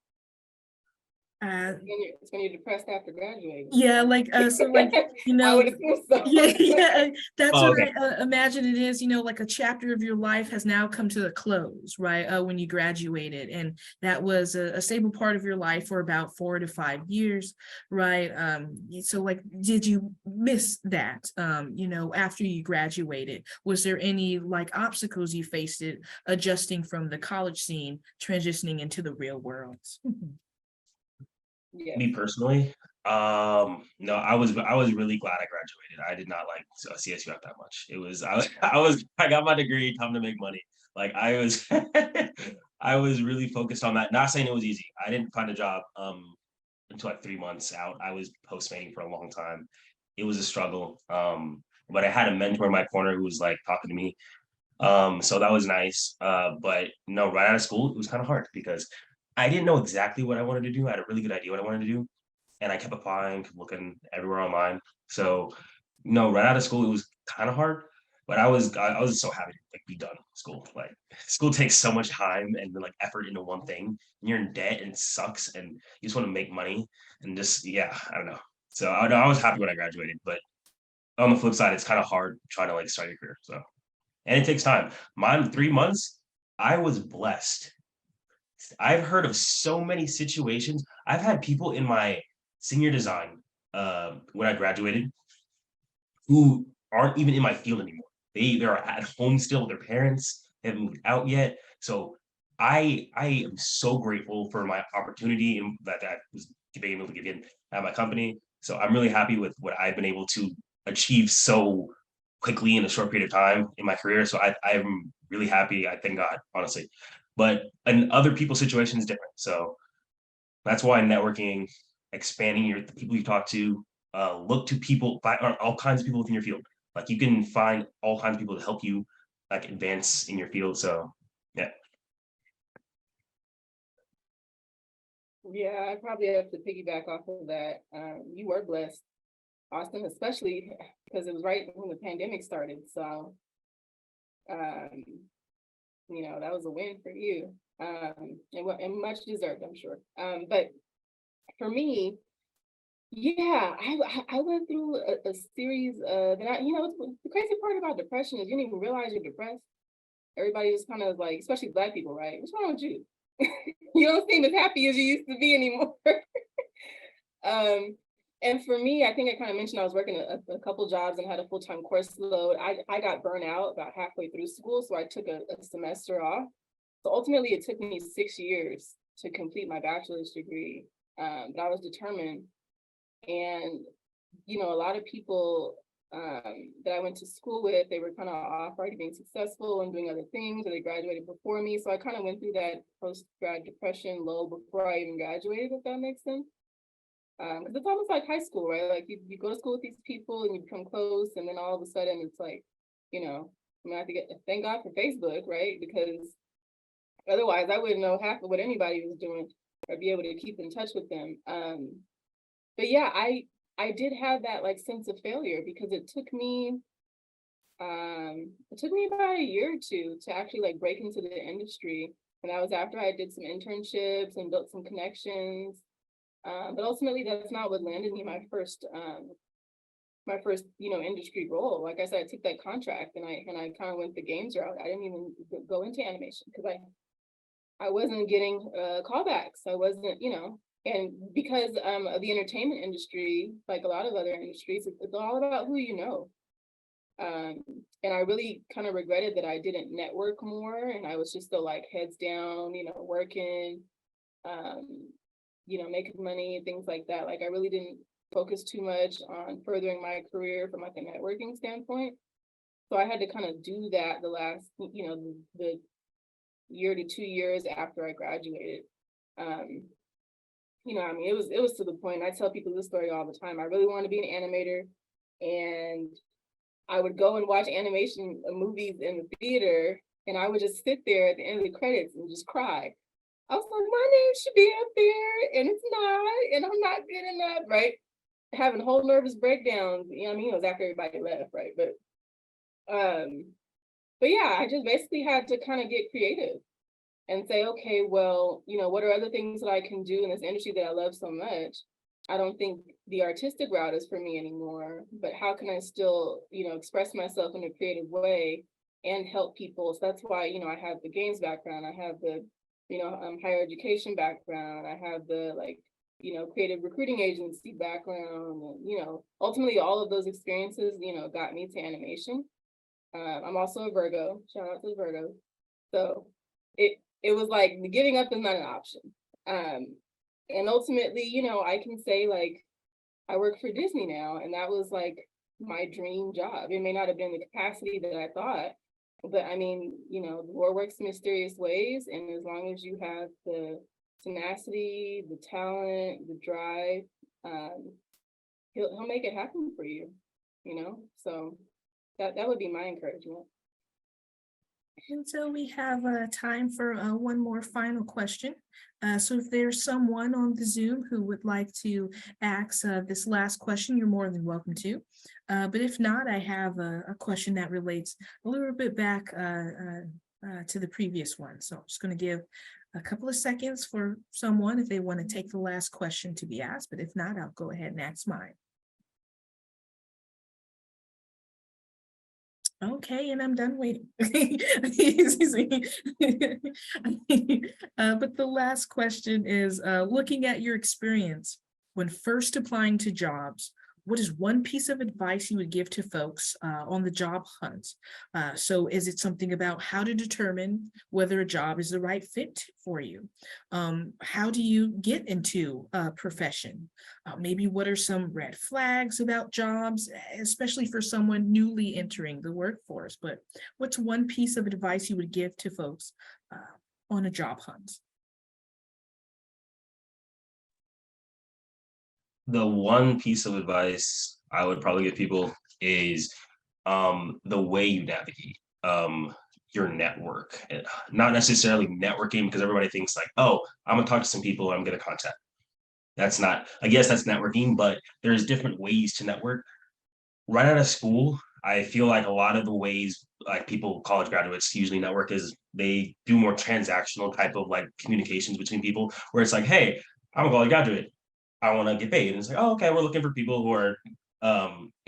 It's when you're depressed after graduating. Yeah, like, so like, I would assume so. yeah, that's Oh, what okay. I imagine it is, like a chapter of your life has now come to a close, right? When you graduated, and that was a stable part of your life for about 4 to 5 years, right? So like, did you miss that, after you graduated? Was there any like obstacles you faced it adjusting from the college scene, transitioning into the real world? Yeah. Me personally, no, I was really glad I graduated. I did not like CSUF that much. It was I got my degree, time to make money. Like I was I was really focused on that. Not saying it was easy. I didn't find a job until like 3 months out. I was postmating for a long time. It was a struggle. But I had a mentor in my corner who was like talking to me. So that was nice. But no, right out of school, it was kind of hard because I didn't know exactly what I wanted to do. I had a really good idea what I wanted to do, and I kept applying, kept looking everywhere online. So no, right out of school, it was kind of hard, but I was so happy to like be done with school. Like school takes so much time and like effort into one thing, and you're in debt and it sucks, and you just want to make money and just yeah, I don't know. So I was happy when I graduated, but on the flip side, it's kind of hard trying to like start your career. So and it takes time. Mine 3 months, I was blessed. I've heard of so many situations. I've had people in my senior design when I graduated who aren't even in my field anymore. They're at home still with their parents. They haven't moved out yet. So I am so grateful for my opportunity and that I was being able to get in at my company. So I'm really happy with what I've been able to achieve so quickly in a short period of time in my career. So I'm really happy. I thank God, honestly. But in other people's situations different. So that's why networking, expanding the people you talk to, look to people, all kinds of people within your field. Like you can find all kinds of people to help you like advance in your field. So yeah. Yeah, I probably have to piggyback off of that. You were blessed, Austin, especially because it was right when the pandemic started. So, um, that was a win for you. And much deserved, I'm sure. But for me, yeah, I went through a series of, and the crazy part about depression is you don't even realize you're depressed. Everybody is kind of like, especially Black people, right? What's wrong with you? You don't seem as happy as you used to be anymore. And for me, I think I kind of mentioned I was working a couple jobs and had a full-time course load. I got burnt out about halfway through school, so I took a semester off. So ultimately, it took me 6 years to complete my bachelor's degree, but I was determined. And a lot of people that I went to school with, they were kind of off already being successful and doing other things, or they graduated before me. So I kind of went through that post-grad depression low before I even graduated, if that makes sense. Because it's almost like high school, right? Like you go to school with these people and you become close, and then all of a sudden it's like, I have to thank God for Facebook, right? Because otherwise I wouldn't know half of what anybody was doing or be able to keep in touch with them. But yeah, I did have that like sense of failure because it took me about a year or two to actually like break into the industry. And that was after I did some internships and built some connections. But ultimately that's not what landed me my first industry role. Like I said, I took that contract and I kind of went the games route. I didn't even go into animation because I wasn't getting callbacks. I wasn't, and because of the entertainment industry, like a lot of other industries, it's all about who you know. And I really kind of regretted that I didn't network more, and I was just still like heads down, working, making money, things like that. Like I really didn't focus too much on furthering my career from like a networking standpoint. So I had to kind of do that the last, the year to 2 years after I graduated. It was to the point, I tell people this story all the time. I really wanted to be an animator, and I would go and watch animation movies in the theater, and I would just sit there at the end of the credits and just cry. I was like, my name should be up there, and it's not, and I'm not good enough, right? Having whole nervous breakdowns, it was after everybody left, right? But yeah, I just basically had to kind of get creative. and say, okay, well, what are other things that I can do in this industry that I love so much? I don't think the artistic route is for me anymore, but how can I still, express myself in a creative way and help people? So that's why, I have the games background, I have the, higher education background, I have the creative recruiting agency background, and, ultimately all of those experiences, got me to animation. I'm also a Virgo, shout out to the Virgo. So it was like giving up is not an option. And ultimately, I can say like I work for Disney now, and that was like my dream job. It may not have been the capacity that I thought, but I mean, the Lord works in mysterious ways, and as long as you have the tenacity, the talent, the drive, he'll make it happen for you, So that would be my encouragement. And so we have time for one more final question. So if there's someone on the Zoom who would like to ask this last question, you're more than welcome to. But if not, I have a question that relates a little bit back to the previous one. So I'm just going to give a couple of seconds for someone if they want to take the last question to be asked. But if not, I'll go ahead and ask mine. Okay, and I'm done waiting. But the last question is, looking at your experience when first applying to jobs, what is one piece of advice you would give to folks on the job hunt? So is it something about how to determine whether a job is the right fit for you? How do you get into a profession? Maybe what are some red flags about jobs, especially for someone newly entering the workforce? But what's one piece of advice you would give to folks on a job hunt? The one piece of advice I would probably give people is the way you navigate your network. Not necessarily networking, because everybody thinks like, oh, I'm gonna talk to some people, I'm gonna contact. That's not, I guess that's networking, but there's different ways to network. Right out of school, I feel like a lot of the ways like people, college graduates usually network is they do more transactional type of like communications between people, where it's like, hey, I'm a college graduate, I want to get paid. And it's like, oh, okay, we're looking for people who are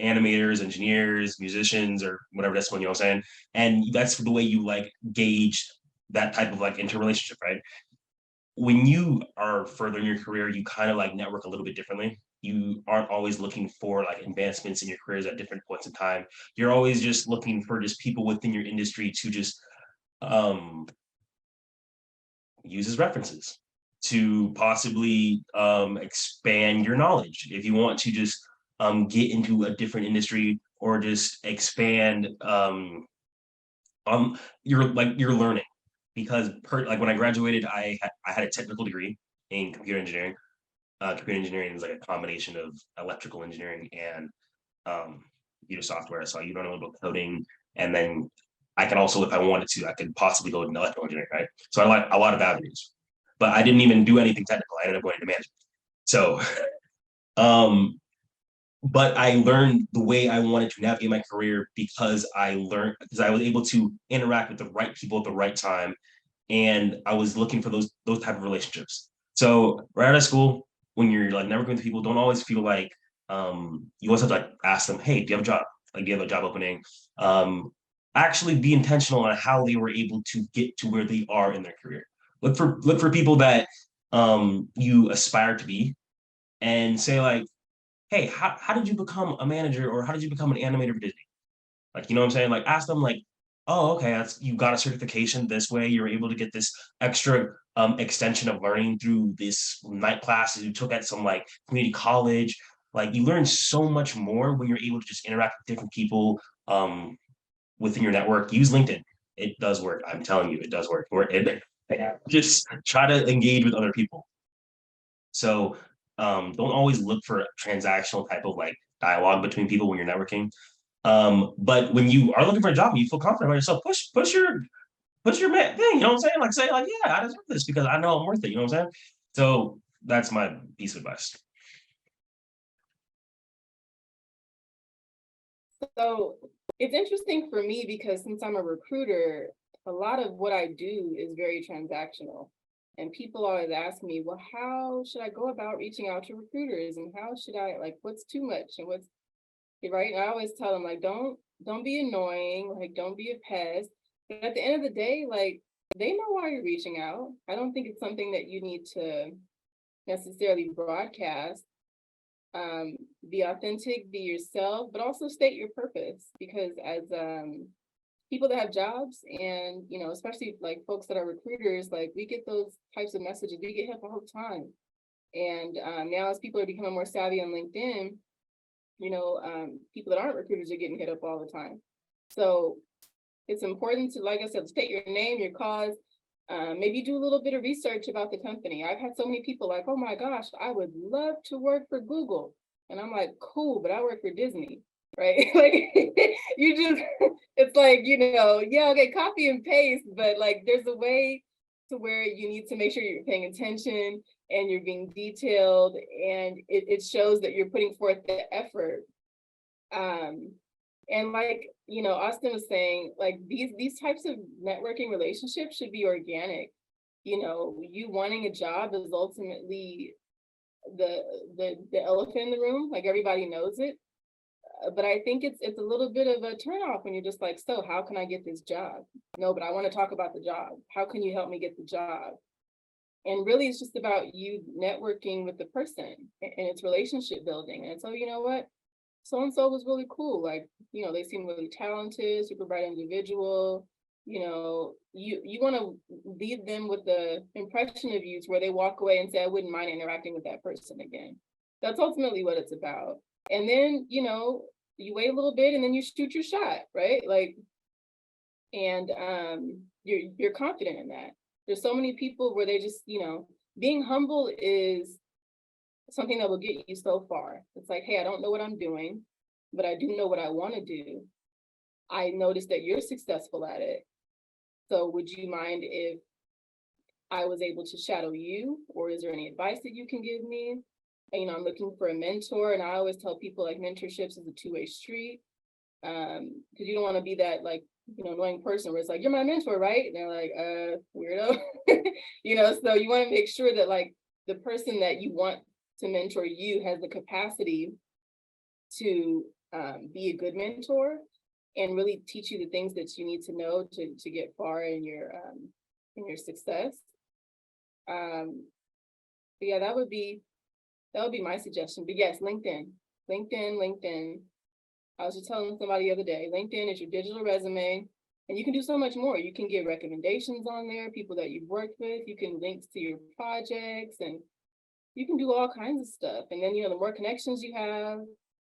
animators, engineers, musicians, or whatever that's one, you know what I'm saying? And that's the way you like gauge that type of like interrelationship, right? When you are further in your career, you kind of like network a little bit differently. You aren't always looking for like advancements in your careers at different points in time. You're always just looking for just people within your industry to just use as references to possibly expand your knowledge. If you want to just get into a different industry or just expand your learning. Because like when I graduated, I had a technical degree in computer engineering. Computer engineering is like a combination of electrical engineering and software. So you learn a little bit of coding, and then I can also, if I wanted to, I could possibly go into electrical engineering, right? So I like a lot of avenues, but I didn't even do anything technical. I ended up going into management. So, but I learned the way I wanted to navigate my career because I was able to interact with the right people at the right time, and I was looking for those type of relationships. So right out of school, when you're like networking with people, don't always feel like you always have to like ask them, hey, do you have a job? Like, do you have a job opening? Actually be intentional on how they were able to get to where they are in their career. Look for people that you aspire to be, and say like, hey, how did you become a manager, or how did you become an animator for Disney? Like, you know what I'm saying? Like, ask them like, oh, okay, you got a certification this way. You're able to get this extra extension of learning through this night classes you took at some like community college. Like, you learn so much more when you're able to just interact with different people within your network. Use LinkedIn. It does work. I'm telling you, it does work. Just try to engage with other people. So don't always look for transactional type of like dialogue between people when you're networking. But when you are looking for a job and you feel confident about yourself, push your thing, you know what I'm saying? Like, say like, yeah, I deserve this because I know I'm worth it, you know what I'm saying? So that's my piece of advice. So it's interesting for me because since I'm a recruiter, a lot of what I do is very transactional. And people always ask me, well, how should I go about reaching out to recruiters? And how should I, like, what's too much? And what's right? And I always tell them, like, don't be annoying, like, don't be a pest. But at the end of the day, like, they know why you're reaching out. I don't think it's something that you need to necessarily broadcast. Be authentic, be yourself, but also state your purpose, because as people that have jobs, and you know, especially like folks that are recruiters, like we get those types of messages, we get hit all the time. And now as people are becoming more savvy on LinkedIn, you know, people that aren't recruiters are getting hit up all the time. So it's important to, like I said, state your name, your cause, maybe do a little bit of research about the company. I've had so many people like, oh my gosh, I would love to work for Google. And I'm like, cool, but I work for Disney, right? Like you just, it's like, you know, yeah, okay, copy and paste, but like there's a way to where you need to make sure you're paying attention and you're being detailed, and it shows that you're putting forth the effort. And like, you know, Austin was saying, like these types of networking relationships should be organic. You know, you wanting a job is ultimately the elephant in the room, like everybody knows it. But I think it's a little bit of a turnoff when you're just like, so how can I get this job? No, but I want to talk about the job. How can you help me get the job? And really, it's just about you networking with the person, and it's relationship building. And so, you know what? So-and-so was really cool. Like, you know, they seem really talented, super bright individual. You know, you want to leave them with the impression of you to where they walk away and say, I wouldn't mind interacting with that person again. That's ultimately what it's about. And then, you know, you wait a little bit and then you shoot your shot, right? Like, and you're confident in that. There's so many people where they just, you know, being humble is something that will get you so far. It's like, hey, I don't know what I'm doing, but I do know what I want to do. I noticed that you're successful at it. So would you mind if I was able to shadow you, or is there any advice that you can give me? And, you know, I'm looking for a mentor, and I always tell people like mentorships is a two-way street. Because you don't want to be that, like, you know, annoying person where it's like, you're my mentor, right? And they're like, weirdo. You know, so you want to make sure that like the person that you want to mentor you has the capacity to be a good mentor and really teach you the things that you need to know to get far in your success. But yeah, that would be my suggestion. But yes, LinkedIn. I was just telling somebody the other day, LinkedIn is your digital resume, and you can do so much more. You can give recommendations on there, people that you've worked with. You can link to your projects, and you can do all kinds of stuff. And then, you know, the more connections you have,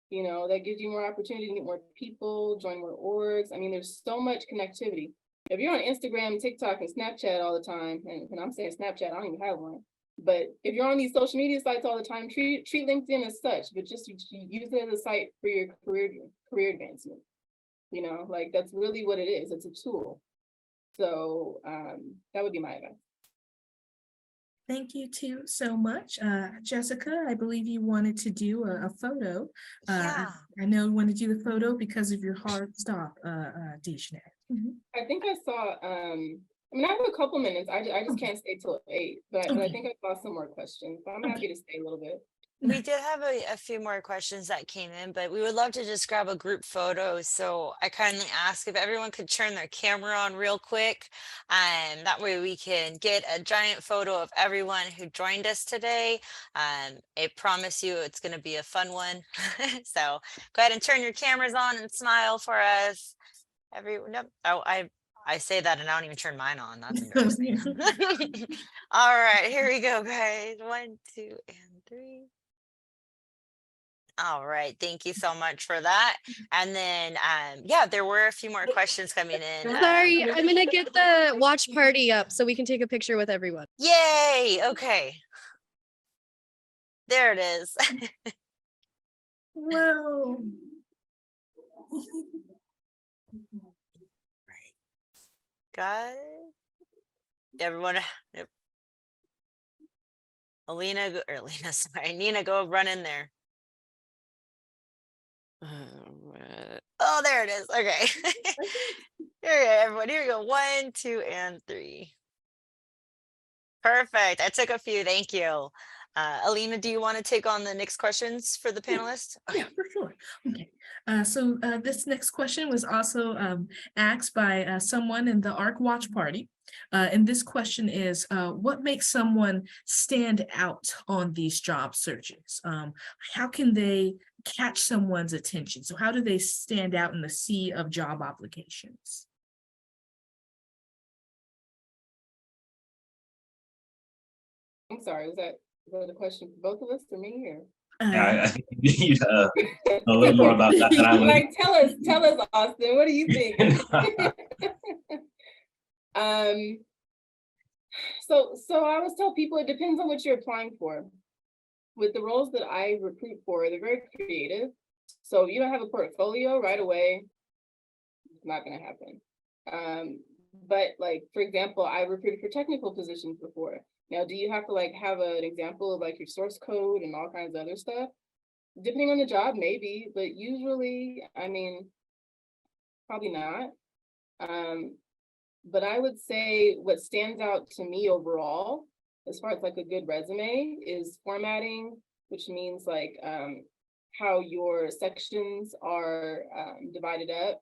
you know, that gives you more opportunity to meet more people, join more orgs. I mean, there's so much connectivity. If you're on Instagram, TikTok, and Snapchat all the time, and I'm saying Snapchat, I don't even have one. But if you're on these social media sites all the time, treat LinkedIn as such, but just use it as a site for your career advancement. You know, like that's really what it is. It's a tool. So that would be my advice. Thank you too so much. Jessica, I believe you wanted to do a photo. Yeah. I know you want to do the photo because of your hard stop, Dictionary. I think I saw, I mean, I have a couple minutes. I just can't stay till 8, but I think I saw some more questions. So I'm happy to stay a little bit. We did have a few more questions that came in, but we would love to just grab a group photo. So I kindly ask if everyone could turn their camera on real quick. And that way we can get a giant photo of everyone who joined us today. I promise you it's going to be a fun one. So go ahead and turn your cameras on and smile for us. Nope. Oh, I say that and I don't even turn mine on. That's embarrassing. All right, here we go, guys. 1, 2, and 3. All right, thank you so much for that. And then, yeah, there were a few more questions coming in. Sorry, I'm gonna get the watch party up so we can take a picture with everyone. Yay! Okay, there it is. Whoa. Got it. Everyone, yep. Sorry, Nina, go run in there. Oh, there it is. Okay. Here we go, everyone. Here we go. 1, 2, and 3. Perfect. I took a few. Thank you. Alina, do you want to take on the next questions for the panelists? Yeah, for sure. Okay. So this next question was also asked by someone in the ARC Watch Party. And this question is, what makes someone stand out on these job searches? How can they catch someone's attention? So how do they stand out in the sea of job applications? I'm sorry, was that a question for both of us or me or? Yeah, I think you need a little more about that than I would. Like, tell us, Austin, what do you think? So I always tell people it depends on what you're applying for. With the roles that I recruit for, they're very creative. So if you don't have a portfolio right away, it's not gonna happen. But like, for example, I recruited for technical positions before. Now, do you have to like have an example of like your source code and all kinds of other stuff? Depending on the job, maybe, but usually, I mean, probably not. But I would say what stands out to me overall, as far as like a good resume, is formatting, which means like how your sections are divided up,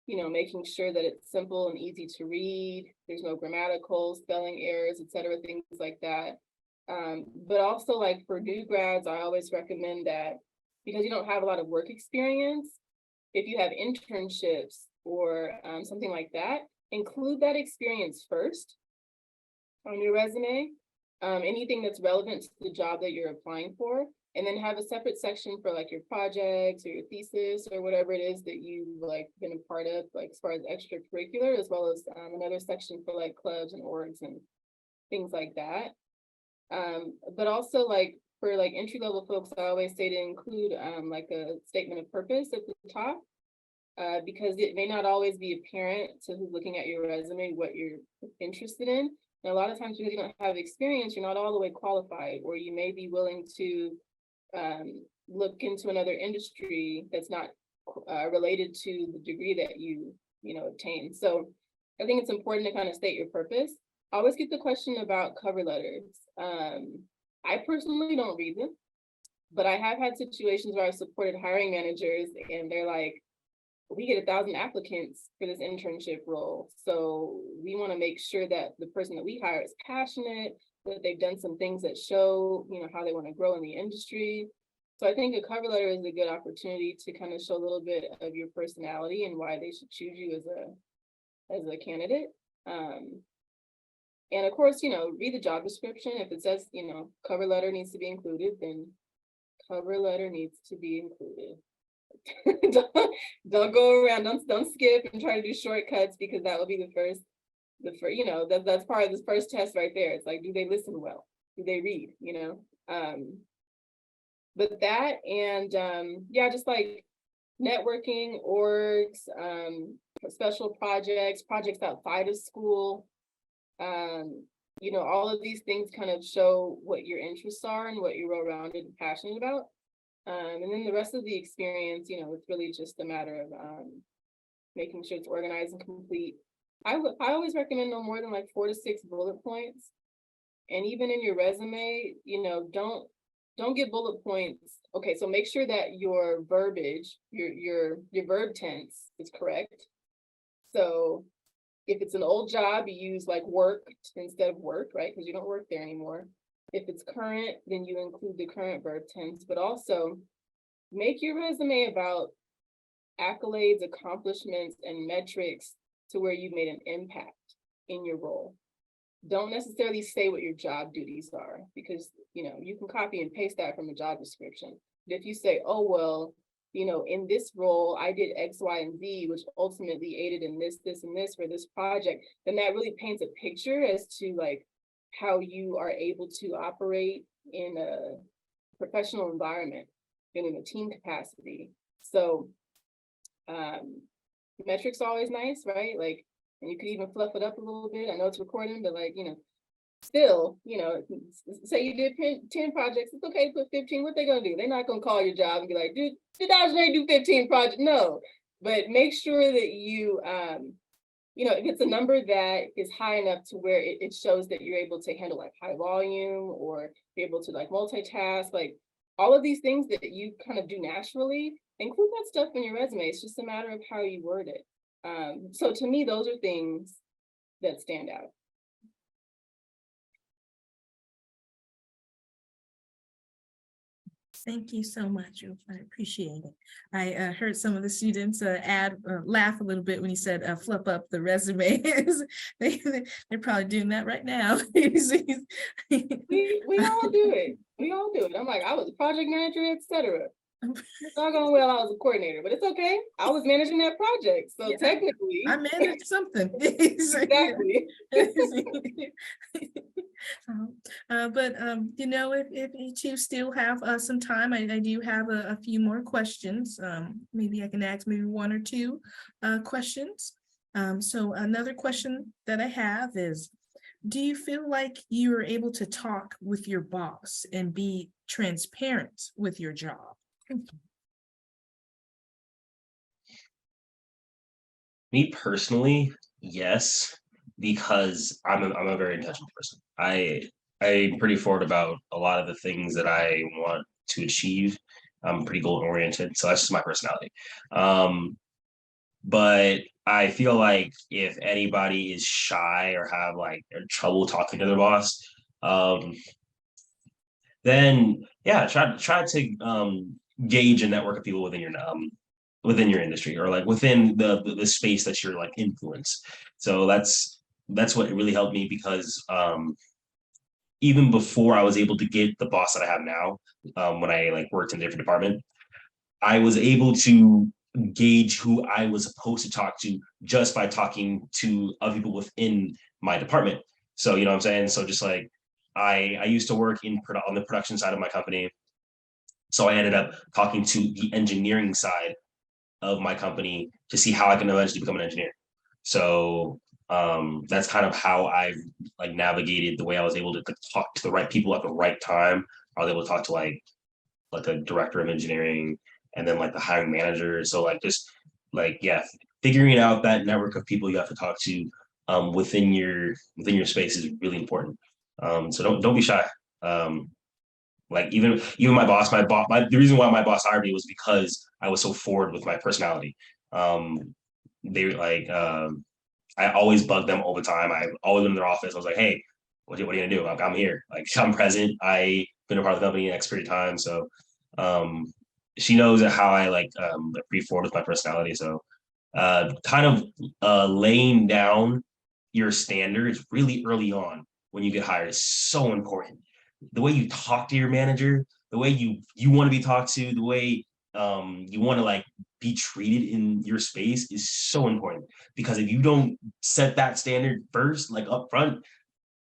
you know, making sure that it's simple and easy to read. There's no grammatical, spelling errors, etc., things like that. But also like for new grads, I always recommend that because you don't have a lot of work experience, if you have internships or something like that, include that experience first on your resume, anything that's relevant to the job that you're applying for, and then have a separate section for like your projects or your thesis or whatever it is that you've like been a part of, like as far as extracurricular, as well as another section for like clubs and orgs and things like that. But also like for like entry-level folks, I always say to include like a statement of purpose at the top, because it may not always be apparent to who's looking at your resume what you're interested in. And a lot of times because you don't have experience, you're not all the way qualified, or you may be willing to look into another industry that's not related to the degree that you obtained. So I think it's important to kind of state your purpose. I always get the question about cover letters. I personally don't read them, but I have had situations where I've supported hiring managers and they're like, we get 1,000 applicants for this internship role. So we want to make sure that the person that we hire is passionate, that they've done some things that show, how they want to grow in the industry. So I think a cover letter is a good opportunity to kind of show a little bit of your personality and why they should choose you as a candidate. And of course, read the job description. If it says, cover letter needs to be included, then cover letter needs to be included. don't go around, don't skip and try to do shortcuts, because that will be the first, that's part of this first test right there. It's like, do they listen well? Do they read? But that and yeah, just like networking, orgs, special projects outside of school, all of these things kind of show what your interests are and what you're well-rounded and passionate about. And then the rest of the experience, it's really just a matter of making sure it's organized and complete. I always recommend no more than like 4 to 6 bullet points. And even in your resume, don't get bullet points. Okay, so make sure that your verbiage, your verb tense is correct. So if it's an old job, you use like worked instead of worked, right? Because you don't work there anymore. If it's current, then you include the current verb tense, but also make your resume about accolades, accomplishments, and metrics to where you've made an impact in your role. Don't necessarily say what your job duties are, because you can copy and paste that from a job description. But if you say, oh, well, in this role, I did X, Y, and Z, which ultimately aided in this, this, and this for this project, then that really paints a picture as to like how you are able to operate in a professional environment and in a team capacity. So metrics are always nice, right? Like, and you could even fluff it up a little bit. I know it's recording, but like, still, say you did 10 projects, it's okay to put 15. What they gonna do? They're not gonna call your job and be like, dude, did I do 15 projects? No, but make sure that you you know, if it's a number that is high enough to where it shows that you're able to handle like high volume or be able to like multitask, like all of these things that you kind of do naturally, include that stuff in your resume. It's just a matter of how you word it. So to me, those are things that stand out. Thank you so much. I appreciate it. I heard some of the students laugh a little bit when you said flip up the resumes. They're probably doing that right now. We all do it. We all do it. I'm like, I was a project manager, etc. It's all going well. I was a coordinator, but it's okay. I was managing that project, so Yeah, technically, I managed something. exactly. But you know, if you two still have some time, I do have a few more questions. Maybe I can ask maybe one or two questions. So another question that I have is, do you feel like you are able to talk with your boss and be transparent with your job? Me personally, yes, because I'm a very intentional person. I'm pretty forward about a lot of the things that I want to achieve. I'm pretty goal oriented, so that's just my personality. But I feel like if anybody is shy or have like trouble talking to their boss, um, then yeah, try to gauge a network of people within your industry or like within the space that you're like influence. So that's what really helped me because even before I was able to get the boss that I have now, when I like worked in a different department, I was able to gauge who I was supposed to talk to just by talking to other people within my department. So you know what I'm saying? So just like I used to work on the production side of my company. So I ended up talking to the engineering side of my company to see how I can eventually become an engineer. So that's kind of how I like navigated the way I was able to talk to the right people at the right time. I was able to talk to like a director of engineering and then like the hiring manager. So like just like yeah, figuring out that network of people you have to talk to within your space is really important. So don't be shy. Like even the reason why my boss hired me was because I was so forward with my personality. They like I always bug them all the time. I always in their office. I was like, hey, what are you gonna do? I'm here. Like I'm present. I've been a part of the company in X period of time. So um she knows how I like pretty forward with my personality. So kind of laying down your standards really early on when you get hired is so important. The way you talk to your manager, the way you want to be talked to, the way you want to like be treated in your space is so important because if you don't set that standard first, like up front,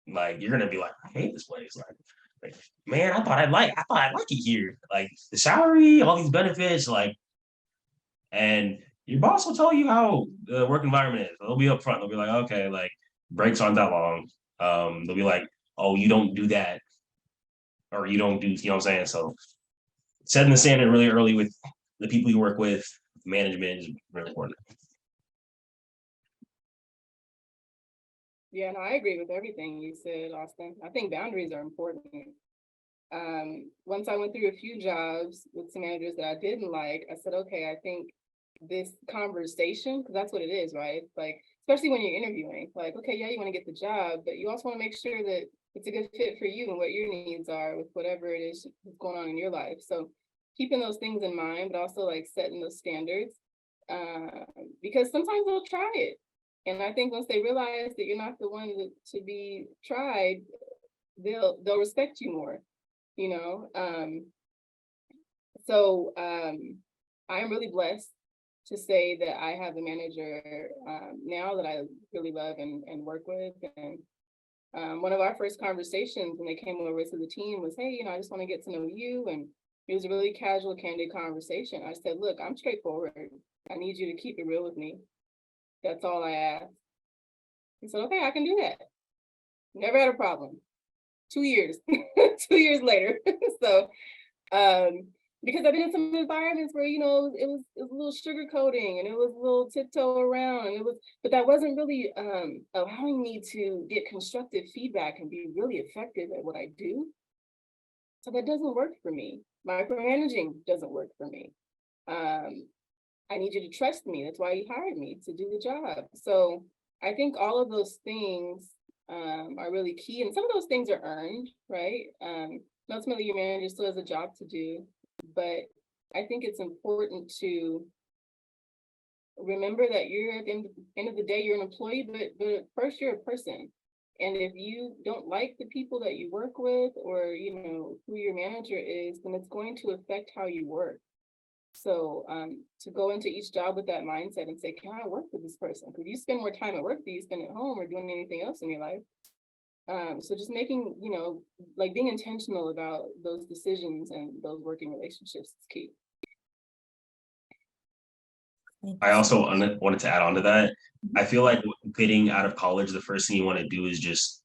like you're gonna be like, I hate this place. Like man, I thought I like it here. Like the salary, all these benefits, like, and your boss will tell you how the work environment is. They'll be upfront. They'll be like, okay, like breaks aren't that long. They'll be like, oh, you don't do that, or you don't do, you know what I'm saying? So setting the standard really early with the people you work with, management is really important. Yeah, no, I agree with everything you said, Austin. I think boundaries are important. Once I went through a few jobs with some managers that I didn't like, I said, okay, I think this conversation, because that's what it is, right? Like, especially when you're interviewing, like, okay, yeah, you want to get the job, but you also want to make sure that it's a good fit for you and what your needs are with whatever it is that's going on in your life. So keeping those things in mind, but also like setting those standards, because sometimes they'll try it. And I think once they realize that you're not the one to be tried, they'll respect you more, you know? I'm really blessed to say that I have a manager now that I really love and work with. And one of our first conversations when they came over to the team was, hey, I just want to get to know you. And it was a really casual, candid conversation. I said, look, I'm straightforward. I need you to keep it real with me. That's all I ask. He said, okay, I can do that. Never had a problem. 2 years, 2 years later. So, because I've been in some environments where, you know, it was a little sugar coating and it was a little tiptoe around, and but that wasn't really allowing me to get constructive feedback and be really effective at what I do. So that doesn't work for me. Micromanaging doesn't work for me. I need you to trust me. That's why you hired me, to do the job. So I think all of those things are really key. And some of those things are earned, right? Ultimately, your manager still has a job to do. But I think it's important to remember that you're at the end of the day, you're an employee, but first you're a person. And if you don't like the people that you work with, or, you know, who your manager is, then it's going to affect how you work. So to go into each job with that mindset and say, can I work with this person? Because you spend more time at work than you spend at home or doing anything else in your life. So just making, you know, like being intentional about those decisions and those working relationships is key. I also wanted to add on to that. I feel like getting out of college, the first thing you want to do is just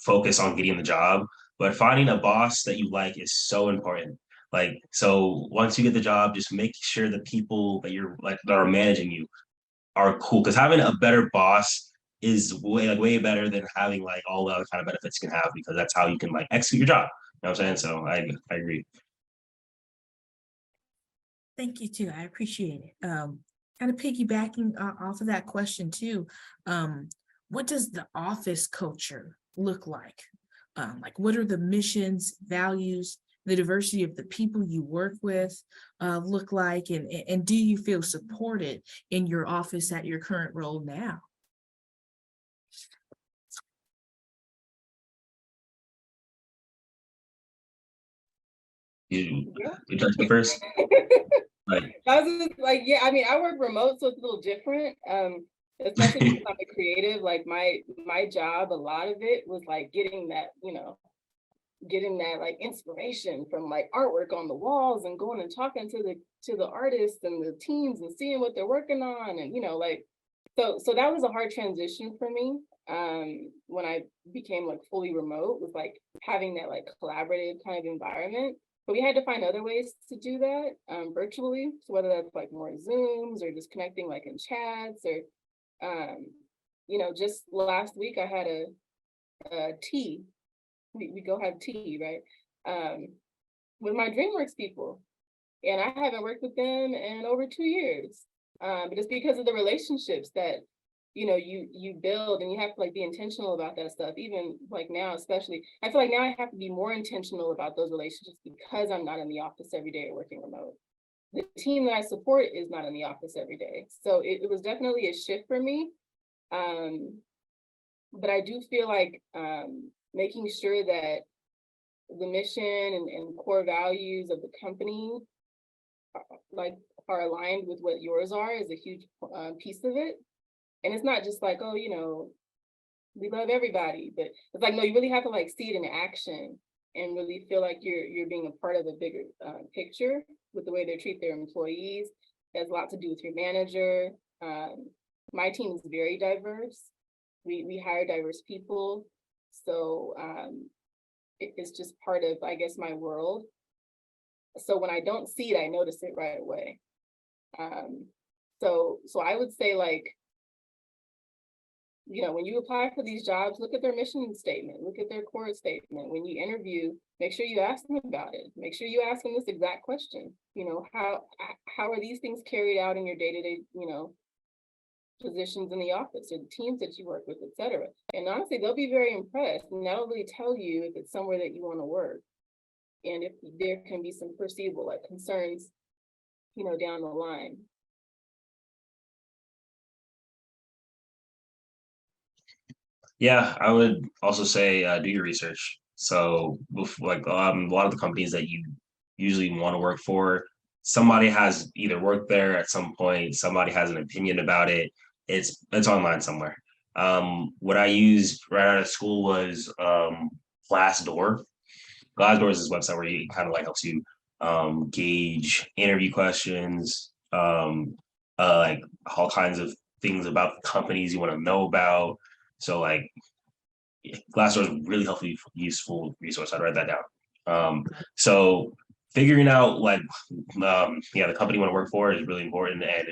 focus on getting the job. But finding a boss that you like is so important. Like, so once you get the job, just make sure the people that you're like that are managing you are cool. Because having a better boss is way better than having like all the other kind of benefits you can have, because that's how you can like execute your job. You know what I'm saying? So I agree. Thank you too. I appreciate it. Kind of piggybacking off of that question too. What does the office culture look like? Like, what are the missions, values, the diversity of the people you work with look like, and do you feel supported in your office at your current role now? You judge the first. Like, I was just like, yeah, I mean, I work remote, so it's a little different. Especially because I'm a creative, like my job, a lot of it was like getting that, you know, getting that like inspiration from like artwork on the walls and going and talking to the artists and the teams and seeing what they're working on. And, you know, like, so that was a hard transition for me. When I became like fully remote, was like having that like collaborative kind of environment. But we had to find other ways to do that virtually. So whether that's like more Zooms or just connecting like in chats, or you know, just last week I had a tea. We go have tea, right? With my DreamWorks people. And I haven't worked with them in over 2 years. But it's because of the relationships that, you know, you build, and you have to like be intentional about that stuff. Even like now, especially, I feel like now I have to be more intentional about those relationships because I'm not in the office every day or working remote. The team that I support is not in the office every day. So it was definitely a shift for me. But I do feel like making sure that the mission and core values of the company are aligned with what yours are is a huge piece of it. And it's not just like, oh, you know, we love everybody, but it's like, no, you really have to like see it in action and really feel like you're being a part of a bigger picture with the way they treat their employees. It has a lot to do with your manager. My team is very diverse. We hire diverse people. So it's just part of, I guess, my world. So when I don't see it, I notice it right away. So I would say, like, you know, when you apply for these jobs, look at their mission statement, look at their core statement. When you interview, make sure you ask them about it. Make sure you ask them this exact question. You know, how are these things carried out in your day-to-day, you know, positions in the office or the teams that you work with, et cetera. And honestly, they'll be very impressed, and that'll really tell you if it's somewhere that you want to work. And if there can be some perceivable like concerns, you know, down the line. yeah, I would also say do your research. So like a lot of the companies that you usually want to work for, somebody has either worked there at some point, somebody has an opinion about it. It's online somewhere. What I used right out of school was Glassdoor. Glassdoor is this website where you kind of like helps you gauge interview questions, like all kinds of things about the companies you want to know about. So like Glassdoor is a really helpful, useful resource. I'd write that down. So figuring out like the company you want to work for is really important. And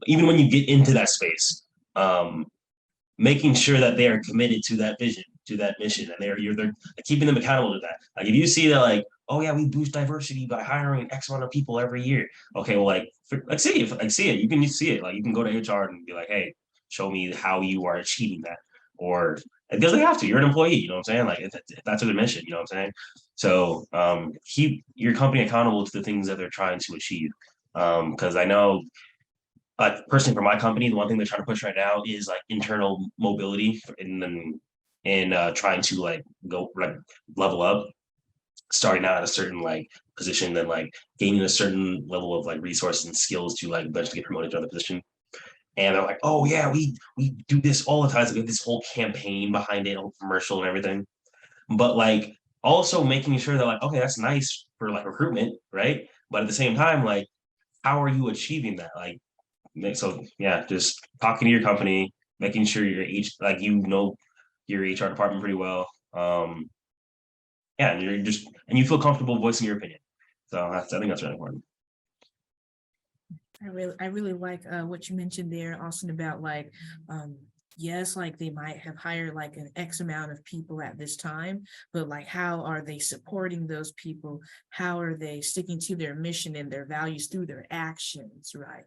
even when you get into that space, making sure that they are committed to that vision, to that mission, and they're keeping them accountable to that. Like if you see that, like, oh yeah, we boost diversity by hiring X amount of people every year. Okay, well, see it. You can see it. Like you can go to HR and be like, hey, show me how you are achieving that. Or it doesn't have to. You're an employee. You know what I'm saying? Like if that's a good mission. You know what I'm saying? So keep your company accountable to the things that they're trying to achieve. Because I know personally for my company, the one thing they're trying to push right now is like internal mobility and trying to like go like level up, starting out at a certain like position, then like gaining a certain level of like resources and skills to like eventually get promoted to another position. And they're like, oh yeah, we do this all the time. So we have this whole campaign behind it, whole commercial and everything. But like also making sure that like, okay, that's nice for like recruitment, right? But at the same time, like, how are you achieving that? Like, so yeah, just talking to your company, making sure your your HR department pretty well. Yeah, and and you feel comfortable voicing your opinion. So I think that's really important. I really like what you mentioned there, Austin, about like, yes, like they might have hired like an X amount of people at this time, but like, how are they supporting those people? How are they sticking to their mission and their values through their actions, right?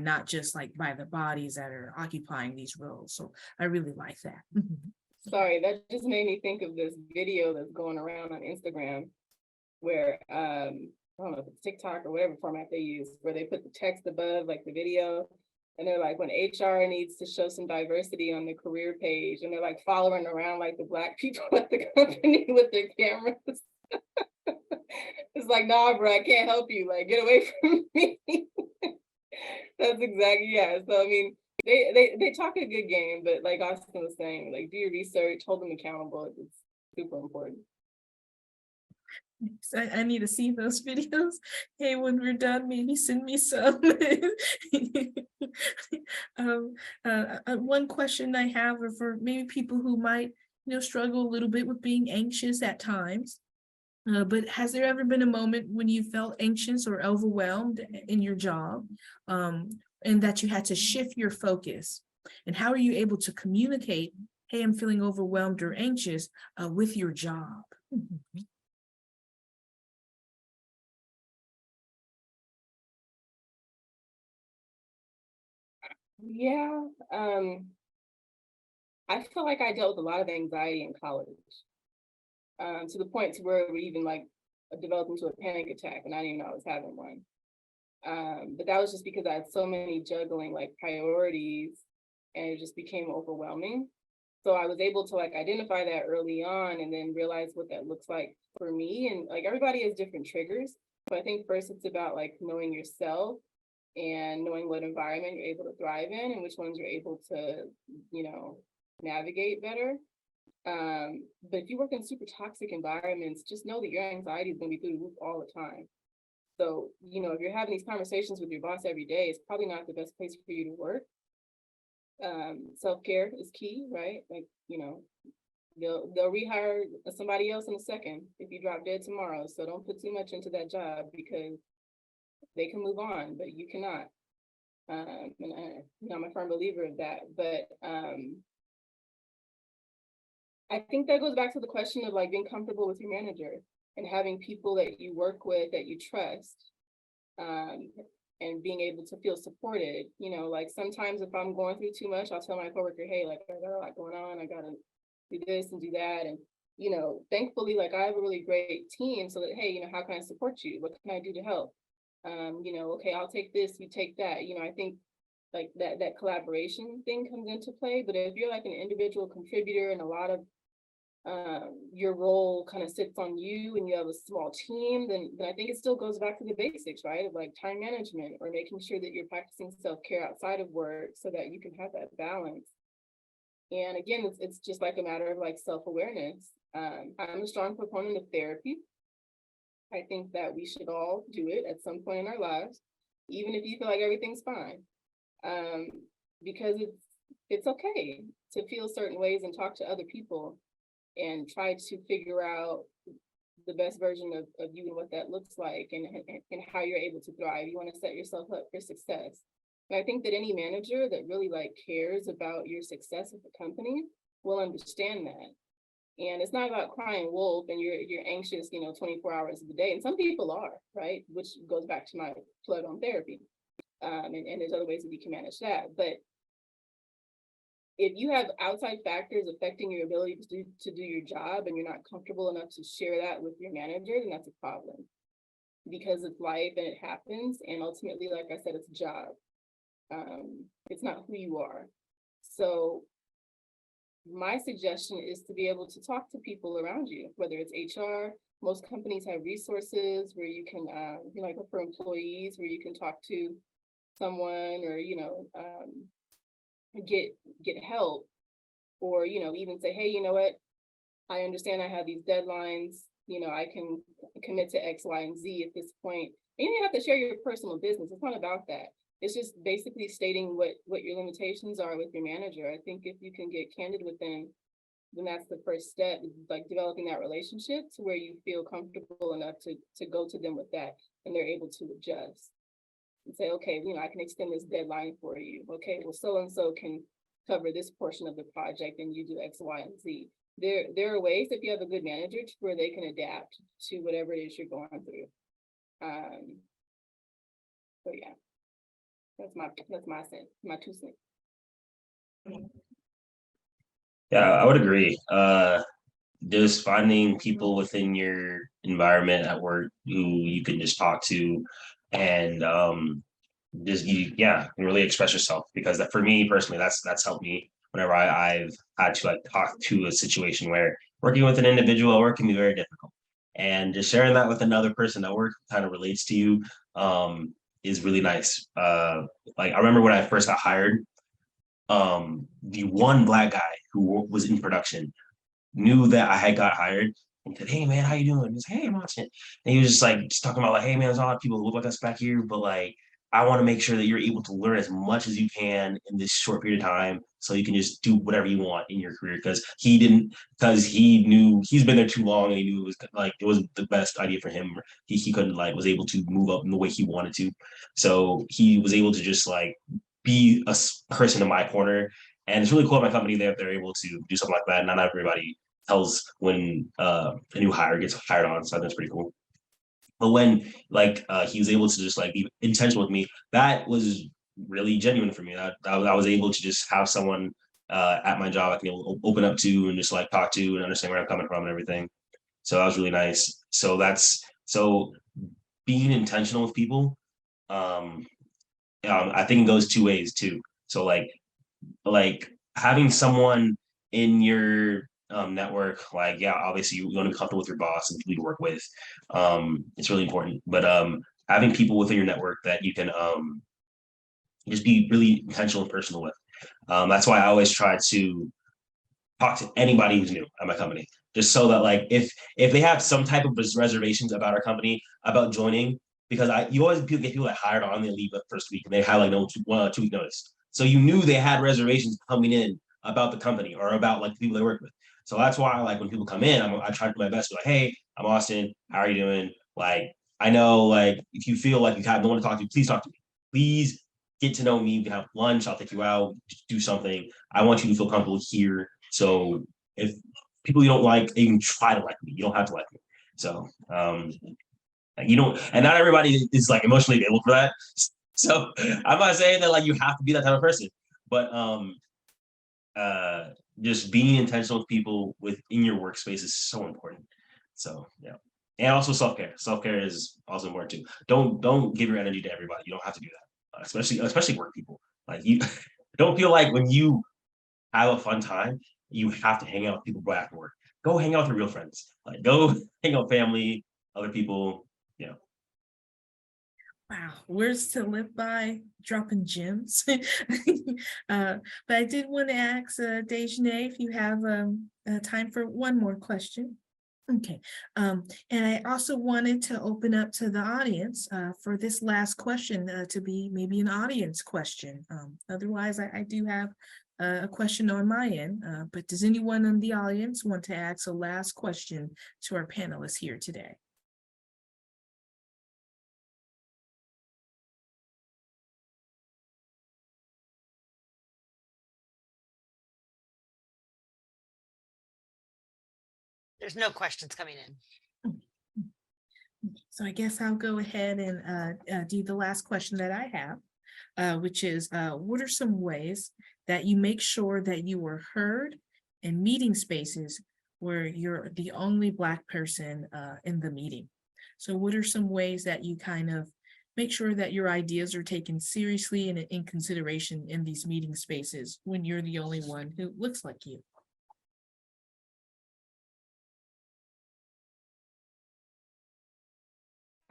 Not just like by the bodies that are occupying these roles. So I really like that. Sorry, that just made me think of this video that's going around on Instagram where I don't know if it's TikTok or whatever format they use, where they put the text above like the video. And they're like, when HR needs to show some diversity on the career page, and they're like following around like the Black people at the company with their cameras. It's like, nah, bro, I can't help you. Like, get away from me. That's exactly, yeah. So I mean, they talk a good game, but like Austin was saying, like do your research, hold them accountable. It's super important. So I need to see those videos. Hey, when we're done, maybe send me some. One question I have are for maybe people who might, struggle a little bit with being anxious at times. But has there ever been a moment when you felt anxious or overwhelmed in your job, and that you had to shift your focus? And how are you able to communicate, hey, I'm feeling overwhelmed or anxious with your job? Yeah, I feel like I dealt with a lot of anxiety in college, to the point to where it would even like develop into a panic attack, and I didn't even know I was having one. But that was just because I had so many juggling like priorities, and it just became overwhelming. So I was able to like identify that early on, and then realize what that looks like for me. And like everybody has different triggers. So I think first it's about like knowing yourself and knowing what environment you're able to thrive in and which ones you're able to, navigate better. But if you work in super toxic environments, just know that your anxiety is going to be through the roof all the time. So, if you're having these conversations with your boss every day, it's probably not the best place for you to work. Self-care is key, right? Like, they'll rehire somebody else in a second if you drop dead tomorrow. So don't put too much into that job because they can move on, but you cannot. And I'm a firm believer of that. But I think that goes back to the question of like being comfortable with your manager and having people that you work with that you trust, and being able to feel supported. Like sometimes if I'm going through too much, I'll tell my coworker, hey, like I got a lot going on, I gotta do this and do that. And thankfully, like I have a really great team so that, hey, how can I support you? What can I do to help? Okay, I'll take this, you take that. I think like that collaboration thing comes into play. But if you're like an individual contributor and a lot of your role kind of sits on you and you have a small team, then I think it still goes back to the basics, right? Of like time management or making sure that you're practicing self-care outside of work so that you can have that balance. And again, it's just like a matter of like self-awareness. I'm a strong proponent of therapy. I think that we should all do it at some point in our lives, even if you feel like everything's fine, because it's okay to feel certain ways and talk to other people and try to figure out the best version of you and what that looks like, and how you're able to thrive. You want to set yourself up for success. And I think that any manager that really like cares about your success at the company will understand that. And it's not about crying wolf and you're anxious, 24 hours of the day. And some people are, right? Which goes back to my plug on therapy. And there's other ways that we can manage that. But if you have outside factors affecting your ability to do your job, and you're not comfortable enough to share that with your manager, then that's a problem. Because it's life and it happens. And ultimately, like I said, it's a job. It's not who you are. So my suggestion is to be able to talk to people around you, whether it's HR. Most companies have resources where you can, like for employees, where you can talk to someone, or get help, or even say, hey, you know what, I understand I have these deadlines. I can commit to X, Y, and Z at this point. And you don't have to share your personal business. It's not about that. It's just basically stating what your limitations are with your manager. I think if you can get candid with them, then that's the first step, like developing that relationship to where you feel comfortable enough to go to them with that, and they're able to adjust and say, okay, I can extend this deadline for you. Okay, well, so-and-so can cover this portion of the project and you do X, Y, and Z. There are ways, if you have a good manager, where they can adapt to whatever it is you're going through. So yeah. That's my sense, my 2 cents. Yeah, I would agree. Just finding people within your environment at work who you can just talk to, and really express yourself, because that, for me personally, that's helped me whenever I've had to like talk to a situation where working with an individual at work can be very difficult, and just sharing that with another person at work kind of relates to you is really nice. Like I remember when I first got hired, the one black guy who was in production knew that I had got hired and said, "Hey man, how you doing?" He was, "Hey, I'm watching." And he was just talking about "Hey man, there's a lot of people who look like us back here, but like I want to make sure that you're able to learn as much as you can in this short period of time, so you can just do whatever you want in your career." Because he knew he's been there too long, and he knew it was the best idea for him. He couldn't was able to move up in the way he wanted to, so he was able to just be a person in my corner. And it's really cool at my company that they're able to do something like that. Not everybody tells when a new hire gets hired on, so that's pretty cool. But when he was able to just be intentional with me, that was really genuine for me. I was able to just have someone at my job I can open up to and just talk to and understand where I'm coming from and everything. So that was really nice. So being intentional with people, I think it goes 2 ways too. So like having someone in your network, obviously you want to be comfortable with your boss and people you work with. It's really important. But having people within your network that you can just be really intentional and personal with. That's why I always try to talk to anybody who's new at my company, just so that if they have some type of reservations about our company, about joining, because you always get people that hired on, they leave the first week and they had 2 week notice. So you knew they had reservations coming in about the company or about the people they work with. So that's why when people come in, I try to do my best to be hey, I'm Austin, how are you doing? I know if you feel like you have no one to talk to, please talk to me. Please get to know me. We can have lunch, I'll take you out, do something. I want you to feel comfortable here. So if people you don't like, you can try to like me. You don't have to like me. So and not everybody is emotionally available for that. So I'm not saying that you have to be that type of person, but just being intentional with people within your workspace is so important. So yeah. And also self-care. Self-care is also important too. Don't give your energy to everybody. You don't have to do that. Especially work people. You don't feel like when you have a fun time, you have to hang out with people after work. Go hang out with your real friends. Go hang out with family, other people. Yeah. Wow, words to live by, dropping gems. But I did want to ask Dejanae if you have time for one more question. Okay, and I also wanted to open up to the audience for this last question to be maybe an audience question. Otherwise, I do have a question on my end, but does anyone in the audience want to ask a last question to our panelists here today? There's no questions coming in. So I guess I'll go ahead and do the last question that I have, which is, what are some ways that you make sure that you are heard in meeting spaces where you're the only Black person in the meeting? So what are some ways that you kind of make sure that your ideas are taken seriously and in consideration in these meeting spaces when you're the only one who looks like you?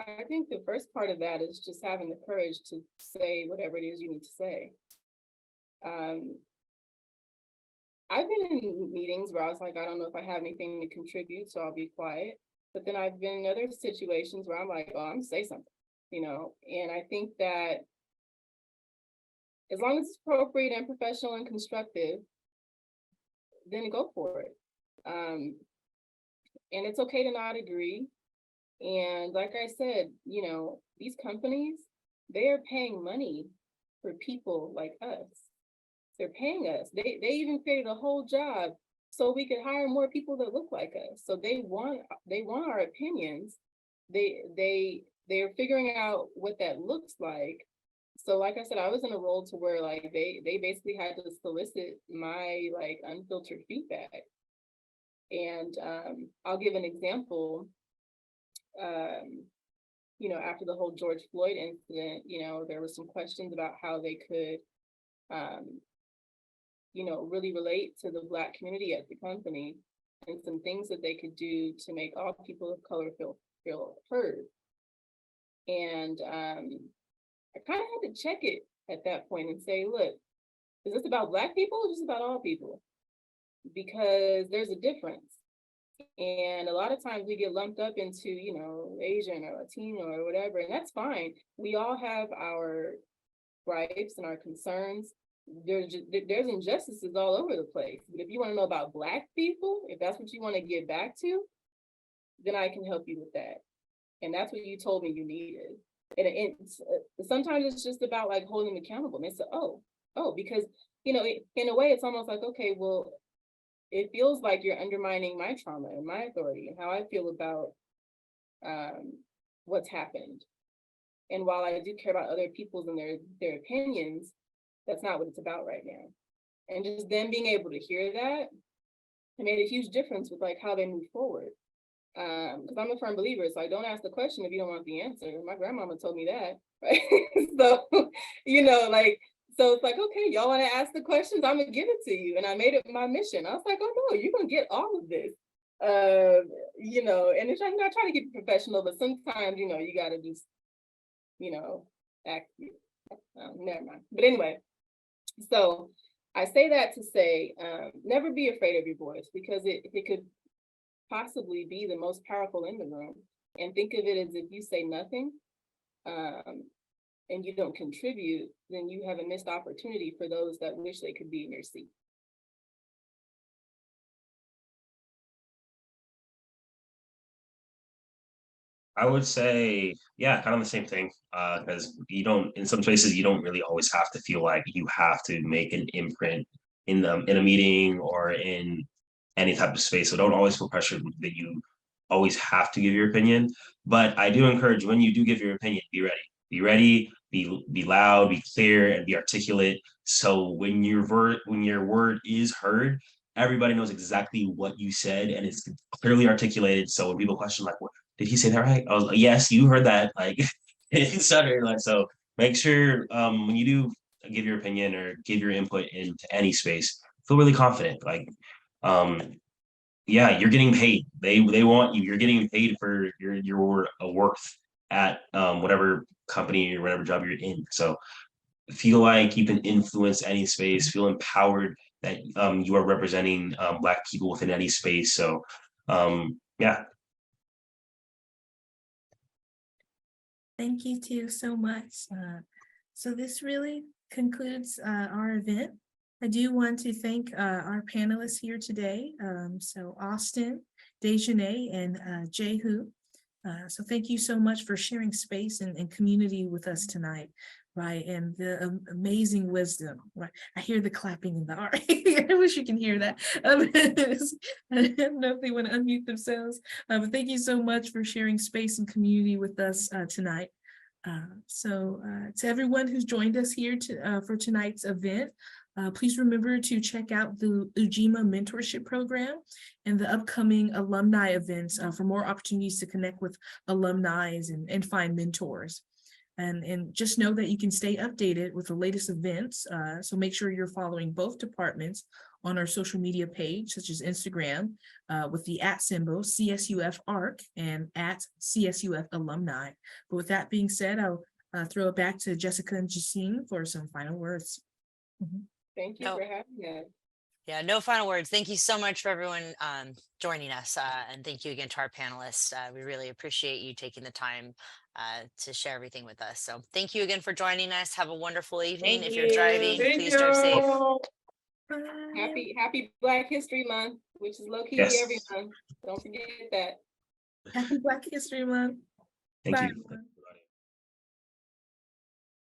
I think the first part of that is just having the courage to say whatever it is you need to say. I've been in meetings where I was like, I don't know if I have anything to contribute, so I'll be quiet. But then I've been in other situations where I'm like, oh, I'm gonna say something, you know? And I think that as long as it's appropriate and professional and constructive, then go for it. And it's okay to not agree. And like I said, you know, these companies, they are paying money for people like us. They're paying us. They even created a whole job so we could hire more people that look like us. So they want our opinions. They're figuring out what that looks like. So like I said, I was in a role to where like they basically had to solicit my like unfiltered feedback. And I'll give an example. You know, after the whole George Floyd incident, you know, there were some questions about how they could, you know, really relate to the Black community at the company and some things that they could do to make all people of color feel heard. And I kind of had to check it at that point and say, look, is this about Black people or just about all people? Because there's a difference. And a lot of times we get lumped up into, you know, Asian or Latino or whatever, and that's fine. We all have our gripes and our concerns. There's injustices all over the place. But if you want to know about Black people, if that's what you want to get back to, then I can help you with that. And that's what you told me you needed. And sometimes it's just about like holding them accountable. And it's oh, because, you know, in a way, it's almost like, okay, well, it feels like you're undermining my trauma and my authority and how I feel about what's happened. And while I do care about other people's and their opinions, that's not what it's about right now. And just them being able to hear that, it made a huge difference with like how they move forward. Because I'm a firm believer, so I don't ask the question if you don't want the answer. My grandmama told me that, right? So, you know, like, so it's like, okay, y'all want to ask the questions? I'm gonna give it to you. And I made it my mission. I was like, oh no, you're gonna get all of this. You know, and it's like, I try to keep it professional, but sometimes, you know, you gotta just, you know, act, never mind. But anyway, so I say that to say, never be afraid of your voice, because it could possibly be the most powerful in the room. And think of it as if you say nothing, and you don't contribute, then you have a missed opportunity for those that wish they could be in your seat. I would say, yeah, kind of the same thing. Because you don't, in some places, you don't really always have to feel like you have to make an imprint in a meeting or in any type of space. So don't always feel pressured that you always have to give your opinion. But I do encourage, when you do give your opinion, be ready. Be ready, be loud, be clear, and be articulate. So when your word is heard, everybody knows exactly what you said and it's clearly articulated. So when people question like, what did he say that right? I was like, yes, you heard that. Like, etc. Like, so make sure when you do give your opinion or give your input into any space, feel really confident. Like, yeah, you're getting paid. They want you. You're getting paid for your worth at whatever company or whatever job you're in. So feel like you can influence any space. Feel empowered that you are representing Black people within any space. So yeah. Thank you too so much. So this really concludes our event I do want to thank our panelists here today. So Austin, Dejanay, and Jehu. So thank you so much for sharing space and community with us tonight, right? And the amazing wisdom, right? I hear the clapping in the art. I wish you can hear that. I don't know if they want to unmute themselves, but thank you so much for sharing space and community with us tonight. So to everyone who's joined us here for tonight's event, please remember to check out the Ujima Mentorship Program and the upcoming alumni events for more opportunities to connect with alumni and find mentors. And just know that you can stay updated with the latest events. So make sure you're following both departments on our social media page, such as Instagram, with the @ symbol CSUF ARC and @CSUF Alumni. But with that being said, I'll throw it back to Jessica and Justine for some final words. Thank you No. for having us. Yeah, no final words. Thank you so much for everyone joining us. And thank you again to our panelists. We really appreciate you taking the time to share everything with us. So thank you again for joining us. Have a wonderful evening. Thank If you're you. driving, Thank please drive safe. Happy Black History Month, which is low key Yes. every month. Don't forget that. Happy Black History Month. Thank Bye, you. everyone.